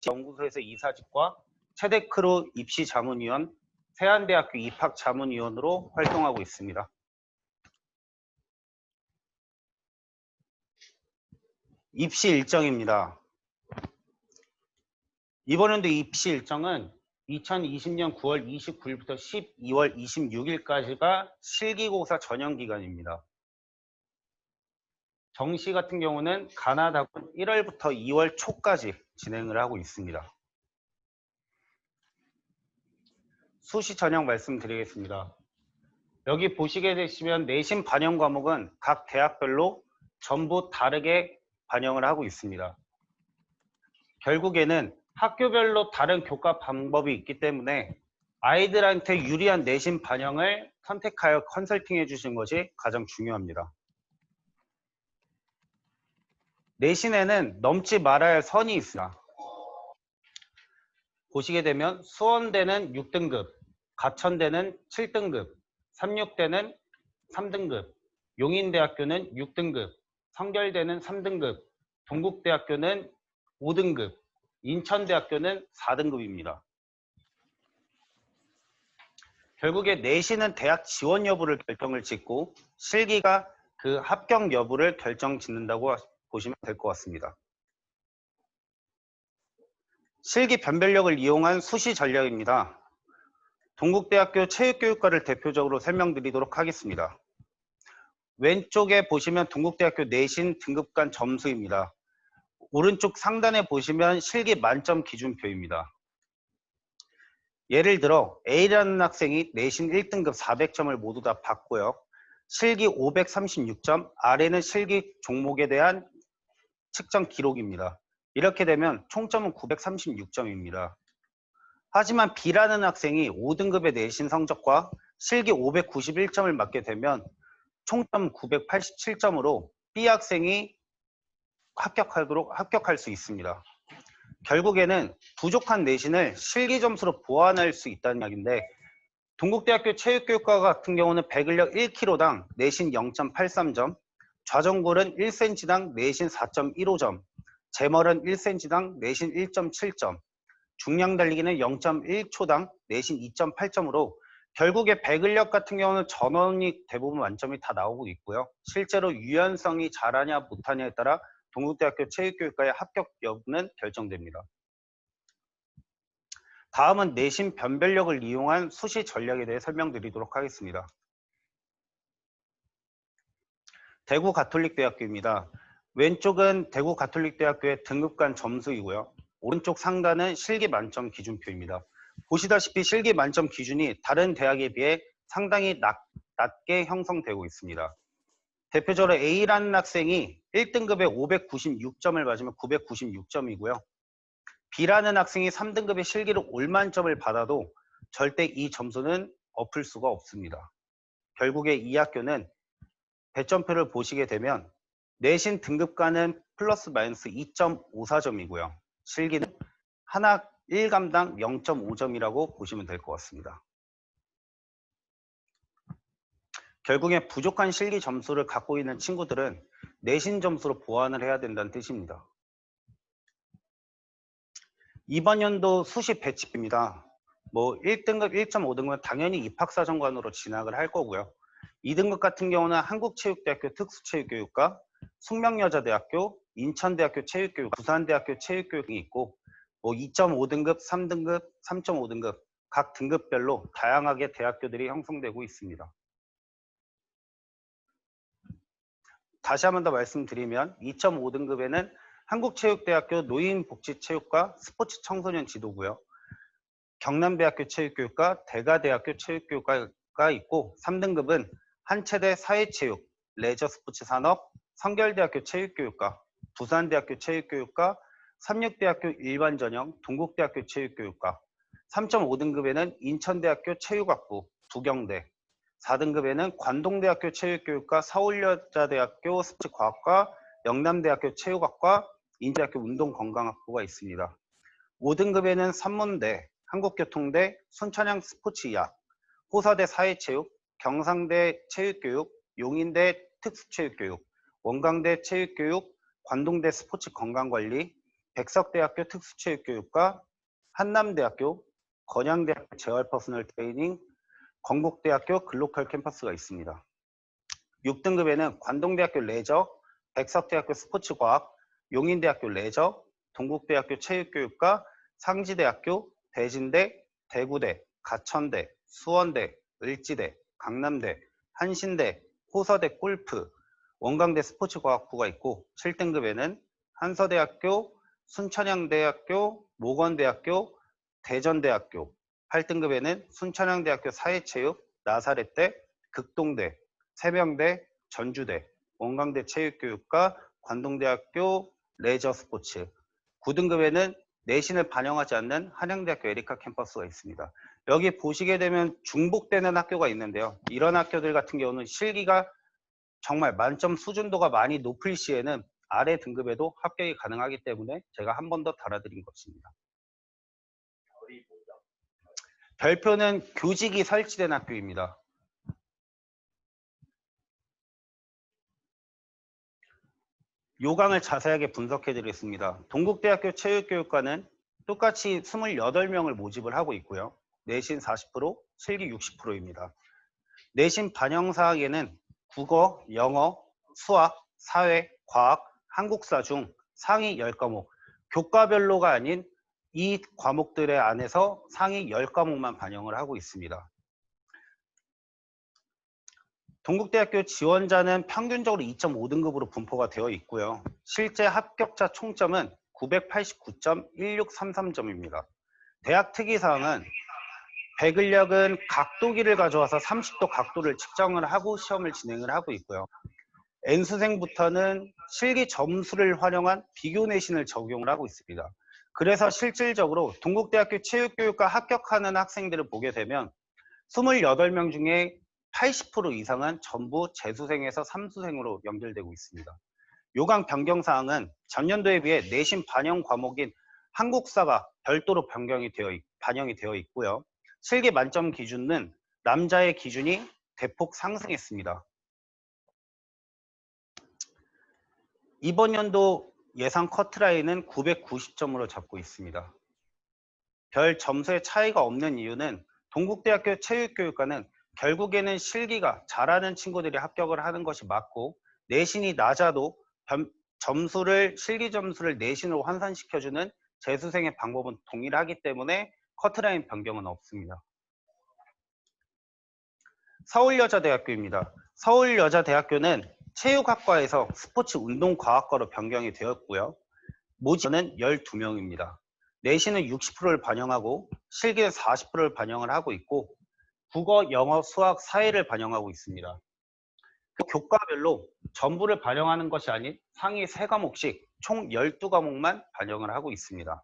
연구소에서 이사직과 체데크로 입시자문위원, 세안대학교 입학자문위원으로 활동하고 있습니다. 입시 일정입니다. 이번 연도 입시 일정은 2020년 9월 29일부터 12월 26일까지가 실기고사 전형기간입니다. 정시 같은 경우는 가나다군 1월부터 2월 초까지 진행을 하고 있습니다. 수시 전형 말씀드리겠습니다. 여기 보시게 되시면 내신 반영 과목은 각 대학별로 전부 다르게 반영을 하고 있습니다. 결국에는 학교별로 다른 교과 방법이 있기 때문에 아이들한테 유리한 내신 반영을 선택하여 컨설팅해 주신 것이 가장 중요합니다. 내신에는 넘지 말아야 할 선이 있습니다. 보시게 되면 수원대는 6등급, 가천대는 7등급, 삼육대는 3등급, 용인대학교는 6등급, 성결대는 3등급, 동국대학교는 5등급, 인천대학교는 4등급입니다. 결국에 내신은 대학 지원 여부를 결정을 짓고 실기가 그 합격 여부를 결정 짓는다고 보시면 될 것 같습니다. 실기 변별력을 이용한 수시 전략입니다. 동국대학교 체육교육과를 대표적으로 설명드리도록 하겠습니다. 왼쪽에 보시면 동국대학교 내신 등급간 점수입니다. 오른쪽 상단에 보시면 실기 만점 기준표입니다. 예를 들어 A라는 학생이 내신 1등급 400점을 모두 다 받고요. 실기 536점, 아래는 실기 종목에 대한 측정 기록입니다. 이렇게 되면 총점은 936점입니다. 하지만 B라는 학생이 5등급의 내신 성적과 실기 591점을 맞게 되면 총점 987점으로 B 학생이 합격할 수 있습니다. 결국에는 부족한 내신을 실기 점수로 보완할 수 있다는 이야기인데 동국대학교 체육교육과 같은 경우는 배근력 1kg당 내신 0.83점, 좌전골은 1cm당 내신 4.15점, 제멀은 1cm당 내신 1.7점, 중량 달리기는 0.1초당 내신 2.8점으로 결국에 배근력 같은 경우는 전원이 대부분 만점이 다 나오고 있고요. 실제로 유연성이 잘하냐 못하냐에 따라 동국대학교 체육교육과의 합격 여부는 결정됩니다. 다음은 내신 변별력을 이용한 수시 전략에 대해 설명드리도록 하겠습니다. 대구 가톨릭대학교입니다. 왼쪽은 대구 가톨릭대학교의 등급간 점수이고요. 오른쪽 상단은 실기 만점 기준표입니다. 보시다시피 실기 만점 기준이 다른 대학에 비해 상당히 낮게 형성되고 있습니다. 대표적으로 A라는 학생이 1등급에 596점을 맞으면 996점이고요. B라는 학생이 3등급의 실기로 올만점을 받아도 절대 이 점수는 엎을 수가 없습니다. 결국에 이 학교는 배점표를 보시게 되면 내신 등급과는 플러스 마이너스 2.54점이고요. 실기는 하나 1감당 0.5점이라고 보시면 될 것 같습니다. 결국에 부족한 실기 점수를 갖고 있는 친구들은 내신 점수로 보완을 해야 된다는 뜻입니다. 이번 연도 수시 배치입니다. 1등급, 1.5등급은 당연히 입학사정관으로 진학을 할 거고요. 2등급 같은 경우는 한국체육대학교 특수체육교육과, 숙명여자대학교, 인천대학교 체육교육, 부산대학교 체육교육이 있고 2.5등급, 3등급, 3.5등급 각 등급별로 다양하게 대학교들이 형성되고 있습니다. 다시 한 번 더 말씀드리면 2.5등급에는 한국체육대학교 노인복지체육과 스포츠 청소년 지도고요. 경남대학교 체육교육과 대가대학교 체육교육과가 있고 3등급은 한체대 사회체육, 레저스포츠산업, 성결대학교 체육교육과, 부산대학교 체육교육과, 삼육대학교 일반전형, 동국대학교 체육교육과, 3.5등급에는 인천대학교 체육학부, 부경대, 4등급에는 관동대학교 체육교육과, 서울여자대학교 스포츠과학과, 영남대학교 체육학과, 인제대학교 운동건강학부가 있습니다. 5등급에는 산문대, 한국교통대, 순천향 스포츠의학, 호사대 사회체육, 경상대 체육교육, 용인대 특수체육교육, 원광대 체육교육, 관동대 스포츠건강관리, 백석대학교 특수체육교육과, 한남대학교, 건양대학교 재활퍼스널 트레이닝, 건국대학교 글로컬 캠퍼스가 있습니다. 6등급에는 관동대학교 레저, 백석대학교 스포츠과학, 용인대학교 레저, 동국대학교 체육교육과, 상지대학교, 대진대, 대구대, 가천대, 수원대, 을지대, 강남대, 한신대, 호서대 골프, 원광대 스포츠과학부가 있고, 7등급에는 한서대학교, 순천향대학교, 모건대학교, 대전대학교, 8등급에는 순천향대학교 사회체육, 나사렛대, 극동대, 세명대, 전주대, 원광대 체육교육과, 관동대학교 레저 스포츠, 9등급에는 내신을 반영하지 않는 한양대학교 에리카 캠퍼스가 있습니다. 여기 보시게 되면 중복되는 학교가 있는데요. 이런 학교들 같은 경우는 실기가 정말 만점 수준도가 많이 높을 시에는 아래 등급에도 합격이 가능하기 때문에 제가 한 번 더 달아드린 것입니다. 별표는 교직이 설치된 학교입니다. 요강을 자세하게 분석해 드리겠습니다. 동국대학교 체육교육과는 똑같이 28명을 모집을 하고 있고요. 내신 40%, 실기 60%입니다. 내신 반영 사항에는 국어, 영어, 수학, 사회, 과학, 한국사 중 상위 10과목, 교과별로가 아닌 이 과목들의 안에서 상위 10과목만 반영을 하고 있습니다. 동국대학교 지원자는 평균적으로 2.5등급으로 분포가 되어 있고요. 실제 합격자 총점은 989.1633점입니다. 대학 특이사항은 배근력은 각도기를 가져와서 30도 각도를 측정을 하고 시험을 진행을 하고 있고요. N수생부터는 실기 점수를 활용한 비교 내신을 적용을 하고 있습니다. 그래서 실질적으로 동국대학교 체육교육과 합격하는 학생들을 보게 되면 28명 중에 80% 이상은 전부 재수생에서 3수생으로 연결되고 있습니다. 요강 변경 사항은 전년도에 비해 내신 반영 과목인 한국사가 별도로 반영이 되어 있고요. 실기 만점 기준은 남자의 기준이 대폭 상승했습니다. 이번 연도 예상 커트라인은 990점으로 잡고 있습니다. 별 점수의 차이가 없는 이유는 동국대학교 체육교육과는 결국에는 실기가 잘하는 친구들이 합격을 하는 것이 맞고, 내신이 낮아도 실기 점수를 내신으로 환산시켜주는 재수생의 방법은 동일하기 때문에 커트라인 변경은 없습니다. 서울여자대학교입니다. 서울여자대학교는 체육학과에서 스포츠 운동과학과로 변경이 되었고요. 모집은 12명입니다. 내신은 60%를 반영하고 실기는 40%를 반영을 하고 있고, 국어, 영어, 수학, 사회를 반영하고 있습니다. 그 교과별로 전부를 반영하는 것이 아닌 상위 3과목씩 총 12과목만 반영을 하고 있습니다.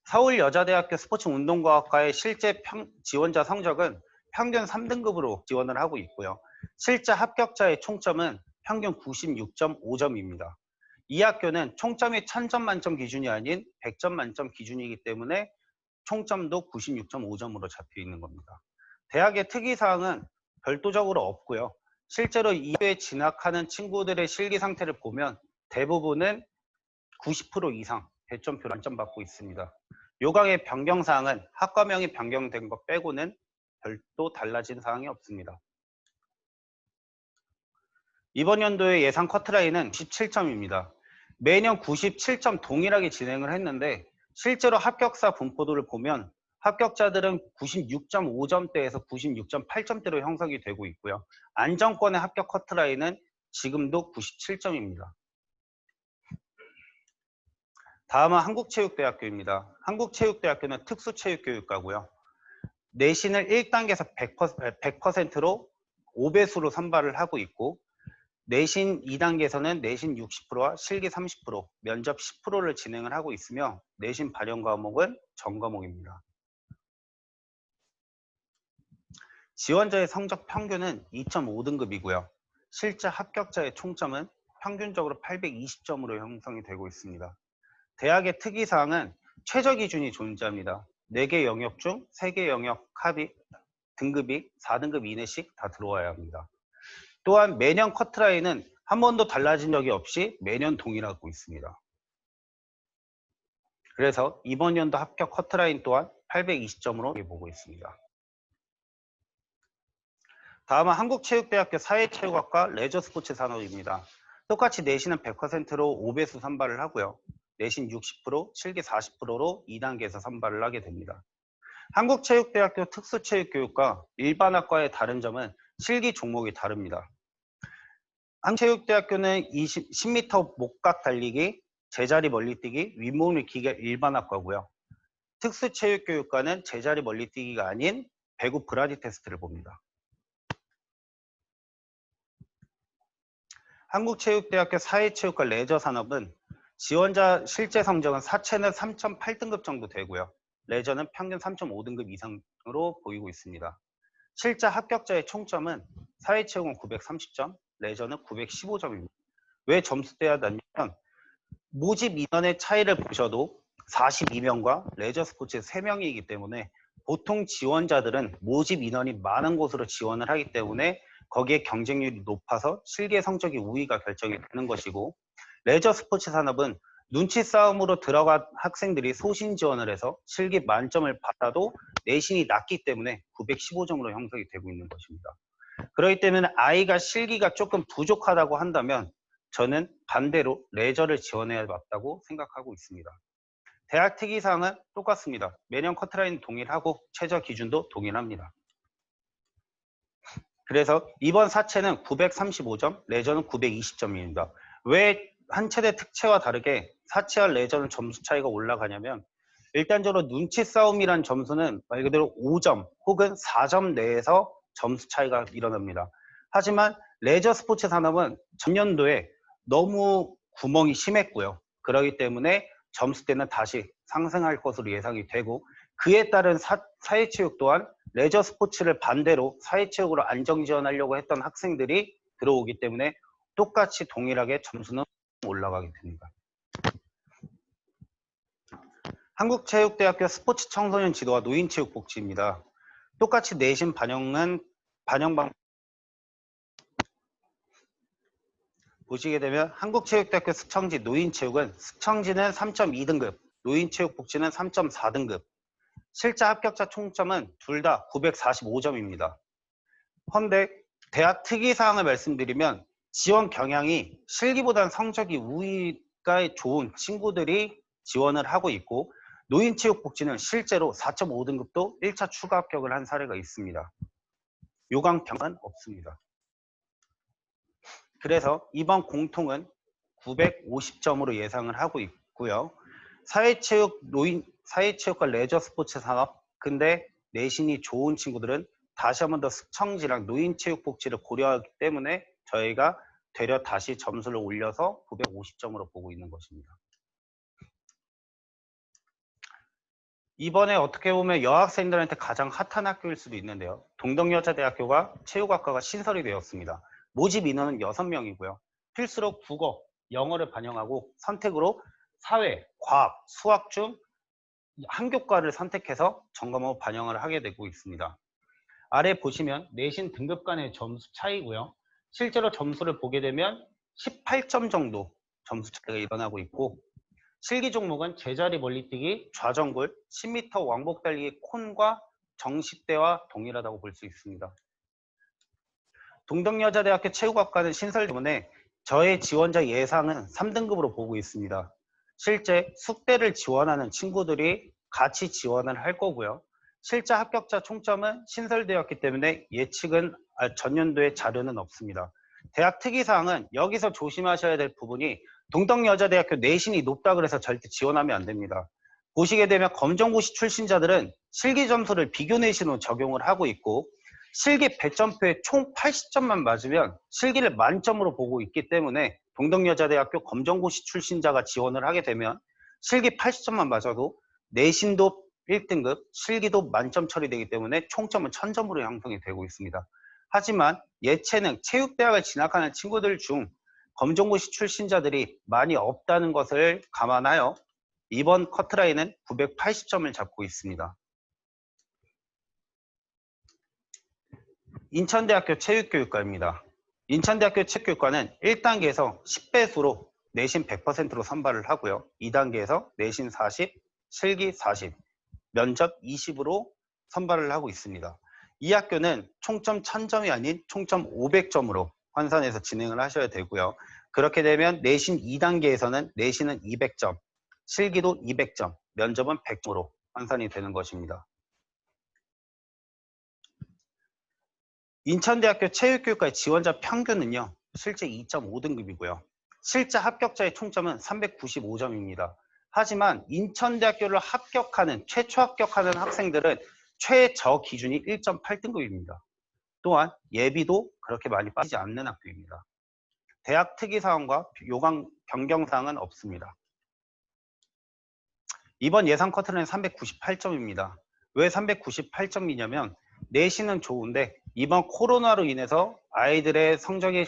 서울여자대학교 스포츠운동과학과의 실제 지원자 성적은 평균 3등급으로 지원을 하고 있고요. 실제 합격자의 총점은 평균 96.5점입니다. 이 학교는 총점이 1000점 만점 기준이 아닌 100점 만점 기준이기 때문에 총점도 96.5점으로 잡혀 있는 겁니다. 대학의 특이사항은 별도적으로 없고요. 실제로 이 학교에 진학하는 친구들의 실기 상태를 보면 대부분은 90% 이상 100점표 만점 받고 있습니다. 요강의 변경 사항은 학과명이 변경된 것 빼고는 별도 달라진 사항이 없습니다. 이번 연도의 예상 커트라인은 97점입니다. 매년 97점 동일하게 진행을 했는데 실제로 합격사 분포도를 보면 합격자들은 96.5점대에서 96.8점대로 형성이 되고 있고요. 안정권의 합격 커트라인은 지금도 97점입니다. 다음은 한국체육대학교입니다. 한국체육대학교는 특수체육교육과고요. 내신을 1단계에서 100%로 5배수로 선발을 하고 있고, 내신 2단계에서는 내신 60%와 실기 30%, 면접 10%를 진행을 하고 있으며 내신 반영 과목은 전과목입니다. 지원자의 성적 평균은 2.5등급이고요. 실제 합격자의 총점은 평균적으로 820점으로 형성이 되고 있습니다. 대학의 특이사항은 최저 기준이 존재합니다. 4개 영역 중 3개 영역 등급이 4등급 이내씩 다 들어와야 합니다. 또한 매년 커트라인은 한 번도 달라진 적이 없이 매년 동일하고 있습니다. 그래서 이번 연도 합격 커트라인 또한 820점으로 보고 있습니다. 다음은 한국체육대학교 사회체육학과 레저스포츠 산업입니다. 똑같이 내신은 100%로 5배수 선발을 하고요. 내신 60%, 실기 40%로 2단계에서 선발을 하게 됩니다. 한국체육대학교 특수체육교육과 일반학과의 다른 점은 실기 종목이 다릅니다. 한국체육대학교는 10m 목각 달리기, 제자리 멀리뛰기, 윗몸 일으키기 일반학과고요. 특수체육교육과는 제자리 멀리뛰기가 아닌 배구 브라디 테스트를 봅니다. 한국체육대학교 사회체육과 레저산업은 지원자 실제 성적은 사체는 3.8등급 정도 되고요. 레저는 평균 3.5등급 이상으로 보이고 있습니다. 실제 합격자의 총점은 사회체육은 930점, 레저는 915점입니다. 왜 점수대가 낮냐면 모집 인원의 차이를 보셔도 42명과 레저 스포츠 3명이기 때문에 보통 지원자들은 모집 인원이 많은 곳으로 지원을 하기 때문에 거기에 경쟁률이 높아서 실기 성적이 우위가 결정이 되는 것이고, 레저 스포츠 산업은 눈치 싸움으로 들어간 학생들이 소신 지원을 해서 실기 만점을 받아도 내신이 낮기 때문에 915점으로 형성이 되고 있는 것입니다. 그렇기 때문에 아이가 실기가 조금 부족하다고 한다면 저는 반대로 레저를 지원해야 맞다고 생각하고 있습니다. 대학 특이사항은 똑같습니다. 매년 커트라인 동일하고 최저 기준도 동일합니다. 그래서 이번 사체는 935점, 레저는 920점입니다. 왜 한 체대 특채와 다르게 사체와 레저는 점수 차이가 올라가냐면, 일단적으로 눈치 싸움이란 점수는 말 그대로 5점 혹은 4점 내에서 점수 차이가 일어납니다. 하지만 레저 스포츠 산업은 전년도에 너무 구멍이 심했고요. 그렇기 때문에 점수대는 다시 상승할 것으로 예상이 되고, 그에 따른 사회체육 또한 레저 스포츠를 반대로 사회체육으로 안정 지원하려고 했던 학생들이 들어오기 때문에 똑같이 동일하게 점수는 올라가게 됩니다. 한국체육대학교 스포츠 청소년 지도와 노인체육복지입니다. 똑같이 내신 반영 방법 보시게 되면 한국체육대학교 스청지 노인체육은 스청지는 3.2등급, 노인체육복지는 3.4등급, 실제 합격자 총점은 둘 다 945점입니다. 헌데 대학 특이사항을 말씀드리면 지원 경향이 실기보다는 성적이 우위가 좋은 친구들이 지원을 하고 있고, 노인체육복지는 실제로 4.5등급도 1차 추가 합격을 한 사례가 있습니다. 요강평은 없습니다. 그래서 이번 공통은 950점으로 예상을 하고 있고요. 사회체육과 레저 스포츠 산업, 근데 내신이 좋은 친구들은 다시 한 번 더 스청지랑 노인체육복지를 고려하기 때문에 저희가 되려 다시 점수를 올려서 950점으로 보고 있는 것입니다. 이번에 어떻게 보면 여학생들한테 가장 핫한 학교일 수도 있는데요. 동덕여자대학교가 체육학과가 신설이 되었습니다. 모집 인원은 6명이고요. 필수로 국어, 영어를 반영하고 선택으로 사회, 과학, 수학 중 한 교과를 선택해서 점검하고 반영을 하게 되고 있습니다. 아래 보시면 내신 등급 간의 점수 차이고요. 실제로 점수를 보게 되면 18점 정도 점수 차이가 일어나고 있고, 실기 종목은 제자리 멀리뛰기, 좌정굴, 10m 왕복 달리기 콘과 정시대와 동일하다고 볼 수 있습니다. 동덕여자대학교 체육학과는 신설 때문에 저의 지원자 예상은 3등급으로 보고 있습니다. 실제 숙대를 지원하는 친구들이 같이 지원을 할 거고요. 실제 합격자 총점은 신설되었기 때문에 예측은 전년도에 자료는 없습니다. 대학 특이사항은 여기서 조심하셔야 될 부분이, 동덕여자대학교 내신이 높다 그래서 절대 지원하면 안 됩니다. 보시게 되면 검정고시 출신자들은 실기 점수를 비교 내신으로 적용을 하고 있고, 실기 100점표에 총 80점만 맞으면 실기를 만점으로 보고 있기 때문에 동덕여자대학교 검정고시 출신자가 지원을 하게 되면 실기 80점만 맞아도 내신도 1등급, 실기도 만점 처리되기 때문에 총점은 1000점으로 형성이 되고 있습니다. 하지만 예체능, 체육대학을 진학하는 친구들 중 검정고시 출신자들이 많이 없다는 것을 감안하여 이번 커트라인은 980점을 잡고 있습니다. 인천대학교 체육교육과입니다. 인천대학교 체육교육과는 1단계에서 10배수로 내신 100%로 선발을 하고요. 2단계에서 내신 40, 실기 40, 면접 20으로 선발을 하고 있습니다. 이 학교는 총점 1000점이 아닌 총점 500점으로 환산해서 진행을 하셔야 되고요. 그렇게 되면 내신 2단계에서는 내신은 200점, 실기도 200점, 면접은 100점으로 환산이 되는 것입니다. 인천대학교 체육교육과의 지원자 평균은요. 실제 2.5등급이고요. 실제 합격자의 총점은 395점입니다. 하지만 인천대학교를 합격하는 최초 합격하는 학생들은 최저 기준이 1.8등급입니다. 또한 예비도 그렇게 많이 빠지지 않는 학교입니다. 대학 특이사항과 요강 변경사항은 없습니다. 이번 예상 커트는 398점입니다. 왜 398점이냐면 내신은 좋은데 이번 코로나로 인해서 아이들의 성적이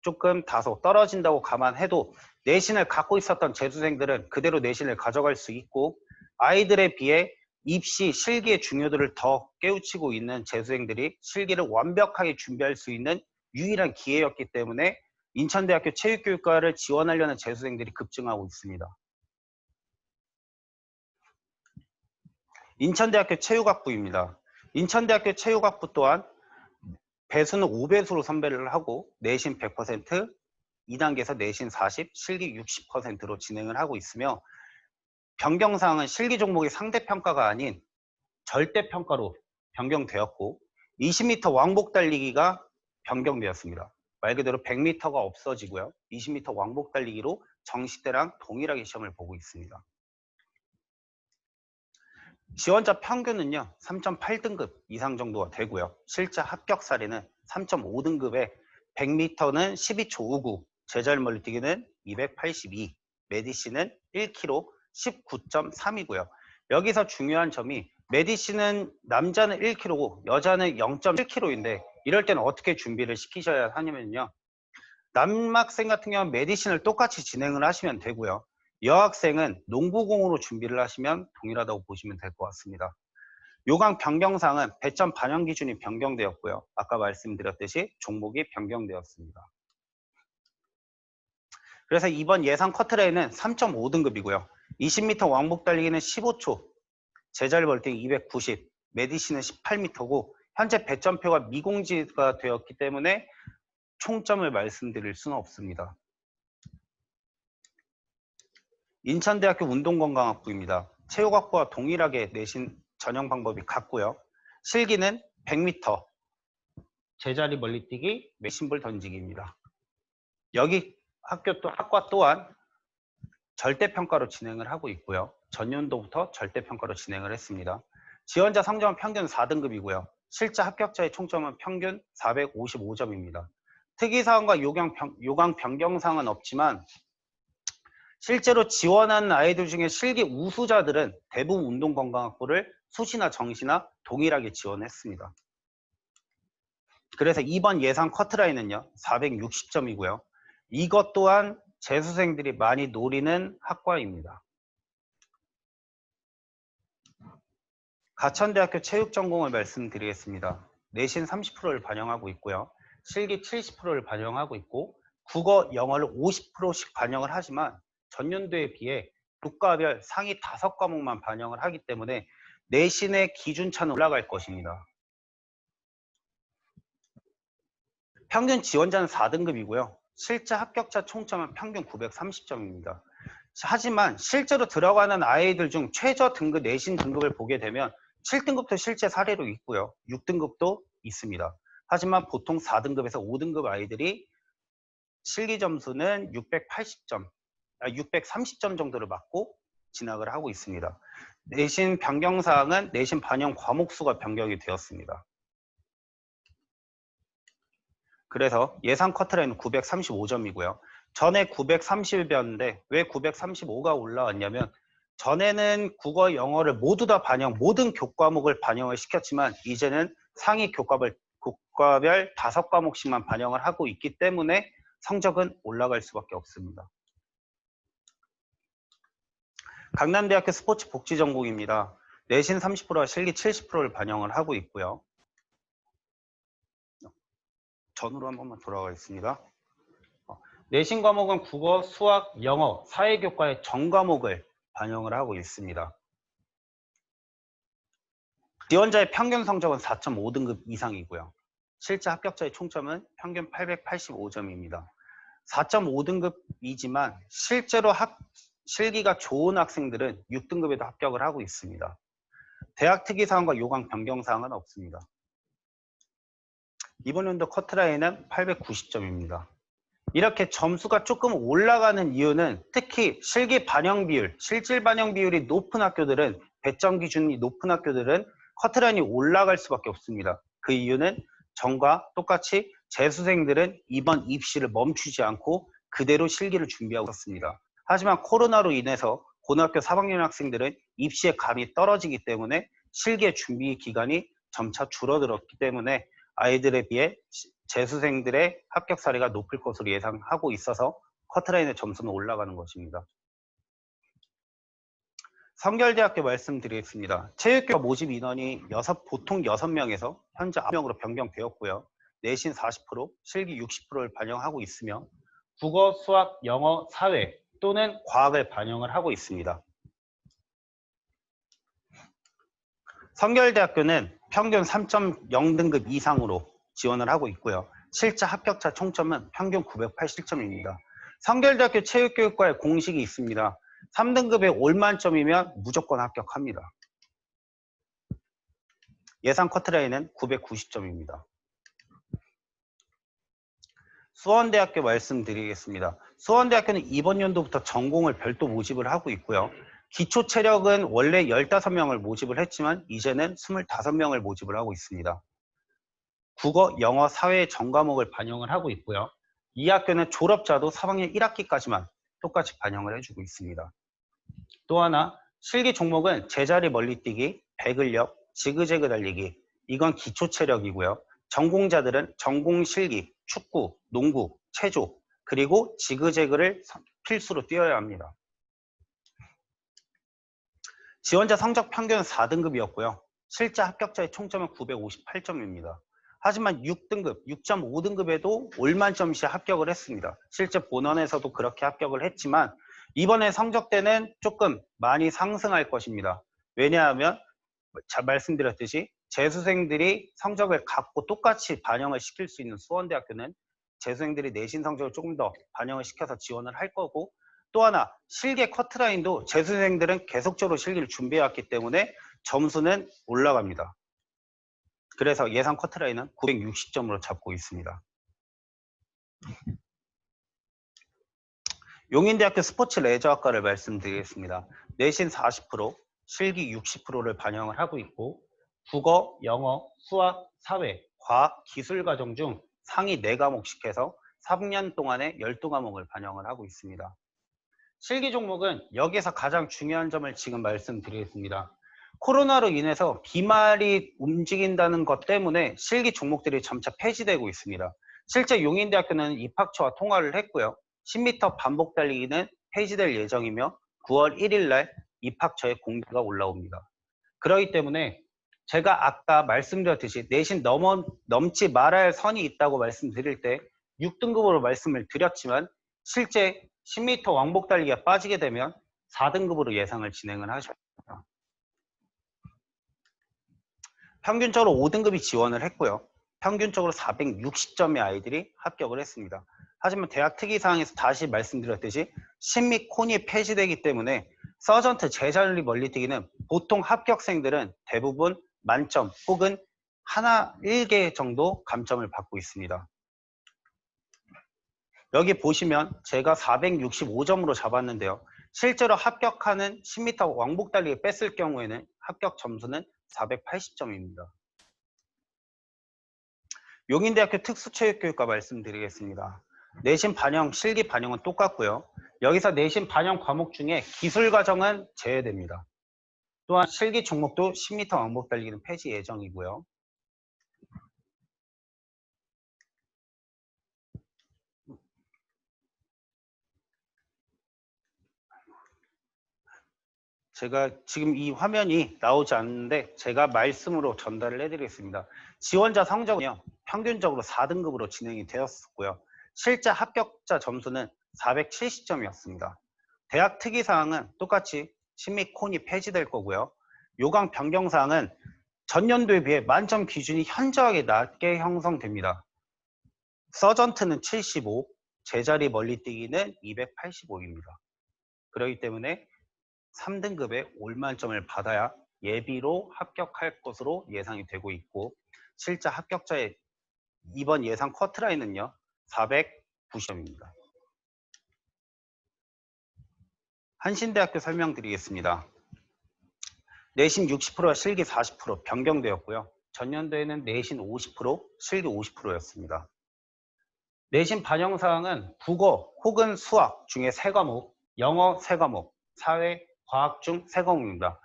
조금 다소 떨어진다고 감안해도 내신을 갖고 있었던 재수생들은 그대로 내신을 가져갈 수 있고 아이들에 비해 입시, 실기의 중요도를 더 깨우치고 있는 재수생들이 실기를 완벽하게 준비할 수 있는 유일한 기회였기 때문에 인천대학교 체육교육과를 지원하려는 재수생들이 급증하고 있습니다. 인천대학교 체육학부입니다. 인천대학교 체육학부 또한 배수는 5배수로 선배를 하고 내신 100%, 2단계에서 내신 40, 실기 60%로 진행을 하고 있으며 변경사항은 실기 종목의 상대평가가 아닌 절대평가로 변경되었고 20m 왕복 달리기가 변경되었습니다. 말 그대로 100m가 없어지고요. 20m 왕복 달리기로 정시대랑 동일하게 시험을 보고 있습니다. 지원자 평균은요 3.8등급 이상 정도가 되고요. 실제 합격 사례는 3.5등급에 100m는 12초 59, 제자리 멀리뛰기는 282, 메디신은 1km 19.3이고요. 여기서 중요한 점이 메디신은 남자는 1km고 여자는 0.7km인데 이럴 때는 어떻게 준비를 시키셔야 하냐면요. 남학생 같은 경우는 메디신을 똑같이 진행을 하시면 되고요. 여학생은 농구공으로 준비를 하시면 동일하다고 보시면 될 것 같습니다. 요강 변경사항은 배점 반영 기준이 변경되었고요. 아까 말씀드렸듯이 종목이 변경되었습니다. 그래서 이번 예상 커트라인은 3.5등급이고요. 20m 왕복 달리기는 15초, 제자리 멀뛰기 290, 메디신은 18m고 현재 배점표가 미공지가 되었기 때문에 총점을 말씀드릴 수는 없습니다. 인천대학교 운동건강학부입니다. 체육학부와 동일하게 내신 전형 방법이 같고요. 실기는 100m, 제자리 멀리뛰기, 메신볼 던지기입니다. 여기 학과 또한 절대평가로 진행을 하고 있고요. 전년도부터 절대평가로 진행을 했습니다. 지원자 성적은 평균 4등급이고요. 실제 합격자의 총점은 평균 455점입니다. 특이사항과 요강 변경사항은 없지만 실제로 지원하는 아이들 중에 실기 우수자들은 대부분 운동건강학부를 수시나 정시나 동일하게 지원했습니다. 그래서 이번 예상 커트라인은요 460점이고요. 이것 또한 재수생들이 많이 노리는 학과입니다. 가천대학교 체육전공을 말씀드리겠습니다. 내신 30%를 반영하고 있고요. 실기 70%를 반영하고 있고 국어, 영어를 50%씩 반영을 하지만 전년도에 비해 교과별 상위 5과목만 반영을 하기 때문에 내신의 기준차는 올라갈 것입니다. 평균 지원자는 4등급이고요. 실제 합격자 총점은 평균 930점입니다. 하지만 실제로 들어가는 아이들 중 최저 등급 내신 등급을 보게 되면 7등급도 실제 사례로 있고요. 6등급도 있습니다. 하지만 보통 4등급에서 5등급 아이들이 실기 점수는 630점 정도를 맞고 진학을 하고 있습니다. 내신 변경사항은 내신 반영 과목 수가 변경이 되었습니다. 그래서 예상 커트라인은 935점이고요. 전에 930이었는데 왜 935가 올라왔냐면 전에는 국어, 영어를 모두 다 모든 교과목을 반영을 시켰지만 이제는 상위 교과별 5과목씩만 반영을 하고 있기 때문에 성적은 올라갈 수밖에 없습니다. 강남대학교 스포츠 복지 전공입니다. 내신 30%와 실기 70%를 반영을 하고 있고요. 전으로 한 번만 돌아가겠습니다. 내신 과목은 국어, 수학, 영어, 사회교과의 전 과목을 반영을 하고 있습니다. 지원자의 평균 성적은 4.5등급 이상이고요. 실제 합격자의 총점은 평균 885점입니다. 4.5등급이지만 실제로 실기가 좋은 학생들은 6등급에도 합격을 하고 있습니다. 대학 특이사항과 요강 변경사항은 없습니다. 이번 연도 커트라인은 890점입니다. 이렇게 점수가 조금 올라가는 이유는 특히 실기 반영 비율, 실질 반영 비율이 높은 학교들은, 배점 기준이 높은 학교들은 커트라인이 올라갈 수밖에 없습니다. 그 이유는 전과 똑같이 재수생들은 이번 입시를 멈추지 않고 그대로 실기를 준비하고 있습니다. 하지만 코로나로 인해서 고등학교 3학년 학생들은 입시의 감이 떨어지기 때문에 실기의 준비 기간이 점차 줄어들었기 때문에 아이들에 비해 재수생들의 합격 사례가 높을 것으로 예상하고 있어서 커트라인의 점수는 올라가는 것입니다. 성결대학교 말씀드리겠습니다. 체육교과 모집 인원이 보통 6명에서 현재 9명으로 변경되었고요. 내신 40%, 실기 60%를 반영하고 있으며 국어, 수학, 영어, 사회 또는 과학을 반영을 하고 있습니다. 성결대학교는 평균 3.0등급 이상으로 지원을 하고 있고요. 실제 합격자 총점은 평균 980점입니다. 성결대학교 체육교육과의 공식이 있습니다. 3등급에 올만점이면 무조건 합격합니다. 예상 커트라인은 990점입니다. 수원대학교 말씀드리겠습니다. 수원대학교는 이번 연도부터 전공을 별도 모집을 하고 있고요. 기초 체력은 원래 15명을 모집을 했지만 이제는 25명을 모집을 하고 있습니다. 국어, 영어, 사회 전 과목을 반영을 하고 있고요. 이 학교는 졸업자도 3학년 1학기까지만 똑같이 반영을 해주고 있습니다. 또 하나, 실기 종목은 제자리 멀리뛰기, 배근력, 지그재그 달리기, 이건 기초 체력이고요. 전공자들은 전공 실기, 축구, 농구, 체조, 그리고 지그재그를 필수로 뛰어야 합니다. 지원자 성적 평균은 4등급이었고요. 실제 합격자의 총점은 958점입니다. 하지만 6등급, 6.5등급에도 올만점 시 합격을 했습니다. 실제 본원에서도 그렇게 합격을 했지만 이번에 성적대는 조금 많이 상승할 것입니다. 왜냐하면 잘 말씀드렸듯이 재수생들이 성적을 갖고 똑같이 반영을 시킬 수 있는 수원대학교는 재수생들이 내신 성적을 조금 더 반영을 시켜서 지원을 할 거고, 또 하나 실기 커트라인도 재수생들은 계속적으로 실기를 준비해왔기 때문에 점수는 올라갑니다. 그래서 예상 커트라인은 960점으로 잡고 있습니다. 용인대학교 스포츠 레저학과를 말씀드리겠습니다. 내신 40%, 실기 60%를 반영을 하고 있고 국어, 영어, 수학, 사회, 과학, 기술 과정 중 상위 4과목씩 해서 3년 동안에 12과목을 반영을 하고 있습니다. 실기 종목은 여기에서 가장 중요한 점을 지금 말씀드리겠습니다. 코로나로 인해서 비말이 움직인다는 것 때문에 실기 종목들이 점차 폐지되고 있습니다. 실제 용인대학교는 입학처와 통화를 했고요. 10m 반복 달리기는 폐지될 예정이며 9월 1일 날 입학처에 공지가 올라옵니다. 그렇기 때문에 제가 아까 말씀드렸듯이 내신 넘지 말아야 할 선이 있다고 말씀드릴 때 6등급으로 말씀을 드렸지만 실제 10m 왕복 달리기가 빠지게 되면 4등급으로 예상을 진행을 하셔야 합니다. 평균적으로 5등급이 지원을 했고요. 평균적으로 460점의 아이들이 합격을 했습니다. 하지만 대학 특이사항에서 다시 말씀드렸듯이 신미 콘이 폐지되기 때문에 서전트 제자리 멀리뛰기는 보통 합격생들은 대부분 만점 혹은 1개 정도 감점을 받고 있습니다. 여기 보시면 제가 465점으로 잡았는데요. 실제로 합격하는 10m 왕복 달리기 뺐을 경우에는 합격 점수는 480점입니다. 용인대학교 특수체육교육과 말씀드리겠습니다. 내신 반영, 실기 반영은 똑같고요. 여기서 내신 반영 과목 중에 기술 과정은 제외됩니다. 또한 실기 종목도 10m 왕복 달리기는 폐지 예정이고요. 제가 지금 이 화면이 나오지 않는데 제가 말씀으로 전달을 해드리겠습니다. 지원자 성적은요, 평균적으로 4등급으로 진행이 되었었고요. 실제 합격자 점수는 470점이었습니다. 대학 특이사항은 똑같이 심리 콘이 폐지될 거고요. 요강 변경사항은 전년도에 비해 만점 기준이 현저하게 낮게 형성됩니다. 서전트는 75, 제자리 멀리뛰기는 285입니다. 그렇기 때문에 3등급의 올만점을 받아야 예비로 합격할 것으로 예상이 되고 있고, 실제 합격자의 이번 예상 커트라인은요 490점입니다. 한신대학교 설명드리겠습니다. 내신 60%와 실기 40% 변경되었고요. 전년도에는 내신 50%, 실기 50%였습니다. 내신 반영사항은 국어 혹은 수학 중에 3과목, 영어 3과목, 사회, 과학 중 3과목입니다.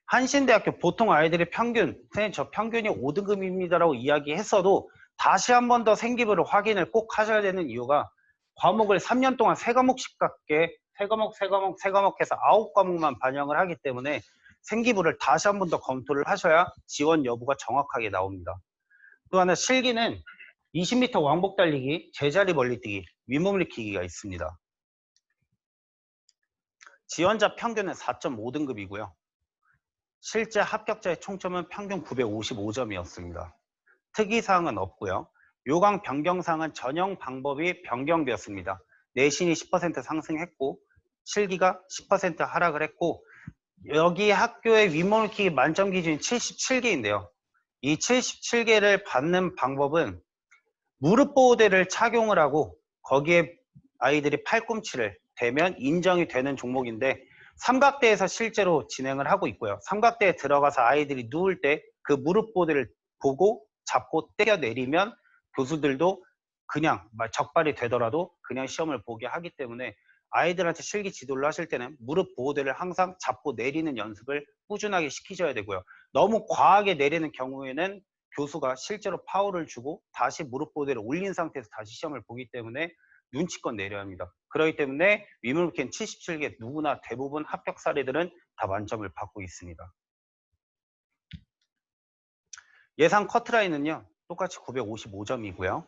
한신대학교 보통 아이들이 평균, 선생님 저 평균이 5등급입니다라고 이야기했어도 다시 한 번 더 생기부를 확인을 꼭 하셔야 되는 이유가 과목을 3년 동안 3과목씩 갖게 3과목 해서 9과목만 반영을 하기 때문에 생기부를 다시 한 번 더 검토를 하셔야 지원 여부가 정확하게 나옵니다. 또 하나 실기는 20m 왕복 달리기, 제자리 멀리뛰기, 윗몸 일으키기가 있습니다. 지원자 평균은 4.5등급이고요. 실제 합격자의 총점은 평균 955점이었습니다. 특이사항은 없고요. 요강 변경사항은 전형 방법이 변경되었습니다. 내신이 10% 상승했고 실기가 10% 하락을 했고, 여기 학교의 윗몸 일으키기 만점 기준이 77개인데요. 이 77개를 받는 방법은 무릎 보호대를 착용을 하고 거기에 아이들이 팔꿈치를 대면 인정이 되는 종목인데, 삼각대에서 실제로 진행을 하고 있고요. 삼각대에 들어가서 아이들이 누울 때 그 무릎 보호대를 보고 잡고 때려 내리면 교수들도 그냥 적발이 되더라도 그냥 시험을 보게 하기 때문에 아이들한테 실기 지도를 하실 때는 무릎 보호대를 항상 잡고 내리는 연습을 꾸준하게 시키셔야 되고요. 너무 과하게 내리는 경우에는 교수가 실제로 파워를 주고 다시 무릎 보호대를 올린 상태에서 다시 시험을 보기 때문에 눈치껏 내려야 합니다. 그렇기 때문에 위물캔 77개 누구나 대부분 합격 사례들은 다 만점을 받고 있습니다. 예상 커트라인은요 똑같이 955점이고요.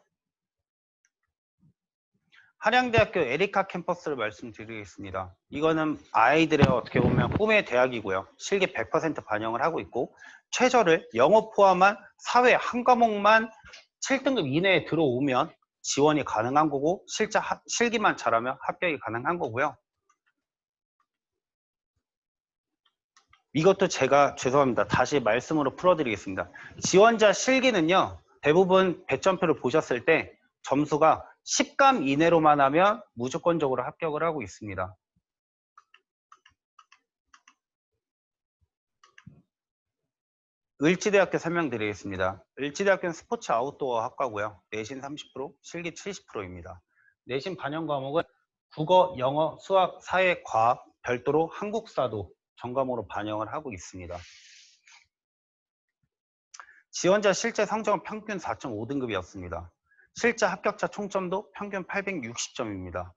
한양대학교 에리카 캠퍼스를 말씀드리겠습니다. 이거는 아이들의 어떻게 보면 꿈의 대학이고요. 실기 100% 반영을 하고 있고, 최저를 영어 포함한 사회 한 과목만 7등급 이내에 들어오면 지원이 가능한 거고, 실제 실기만 잘하면 합격이 가능한 거고요. 이것도 제가 죄송합니다. 다시 말씀으로 풀어드리겠습니다. 지원자 실기는요, 대부분 배점표를 보셨을 때 점수가 10감 이내로만 하면 무조건적으로 합격을 하고 있습니다. 을지대학교 설명드리겠습니다. 을지대학교는 스포츠 아웃도어 학과고요. 내신 30%, 실기 70%입니다. 내신 반영 과목은 국어, 영어, 수학, 사회, 과학, 별도로 한국사도 전과목으로 반영을 하고 있습니다. 지원자 실제 성적은 평균 4.5등급이었습니다. 실제 합격자 총점도 평균 860점입니다.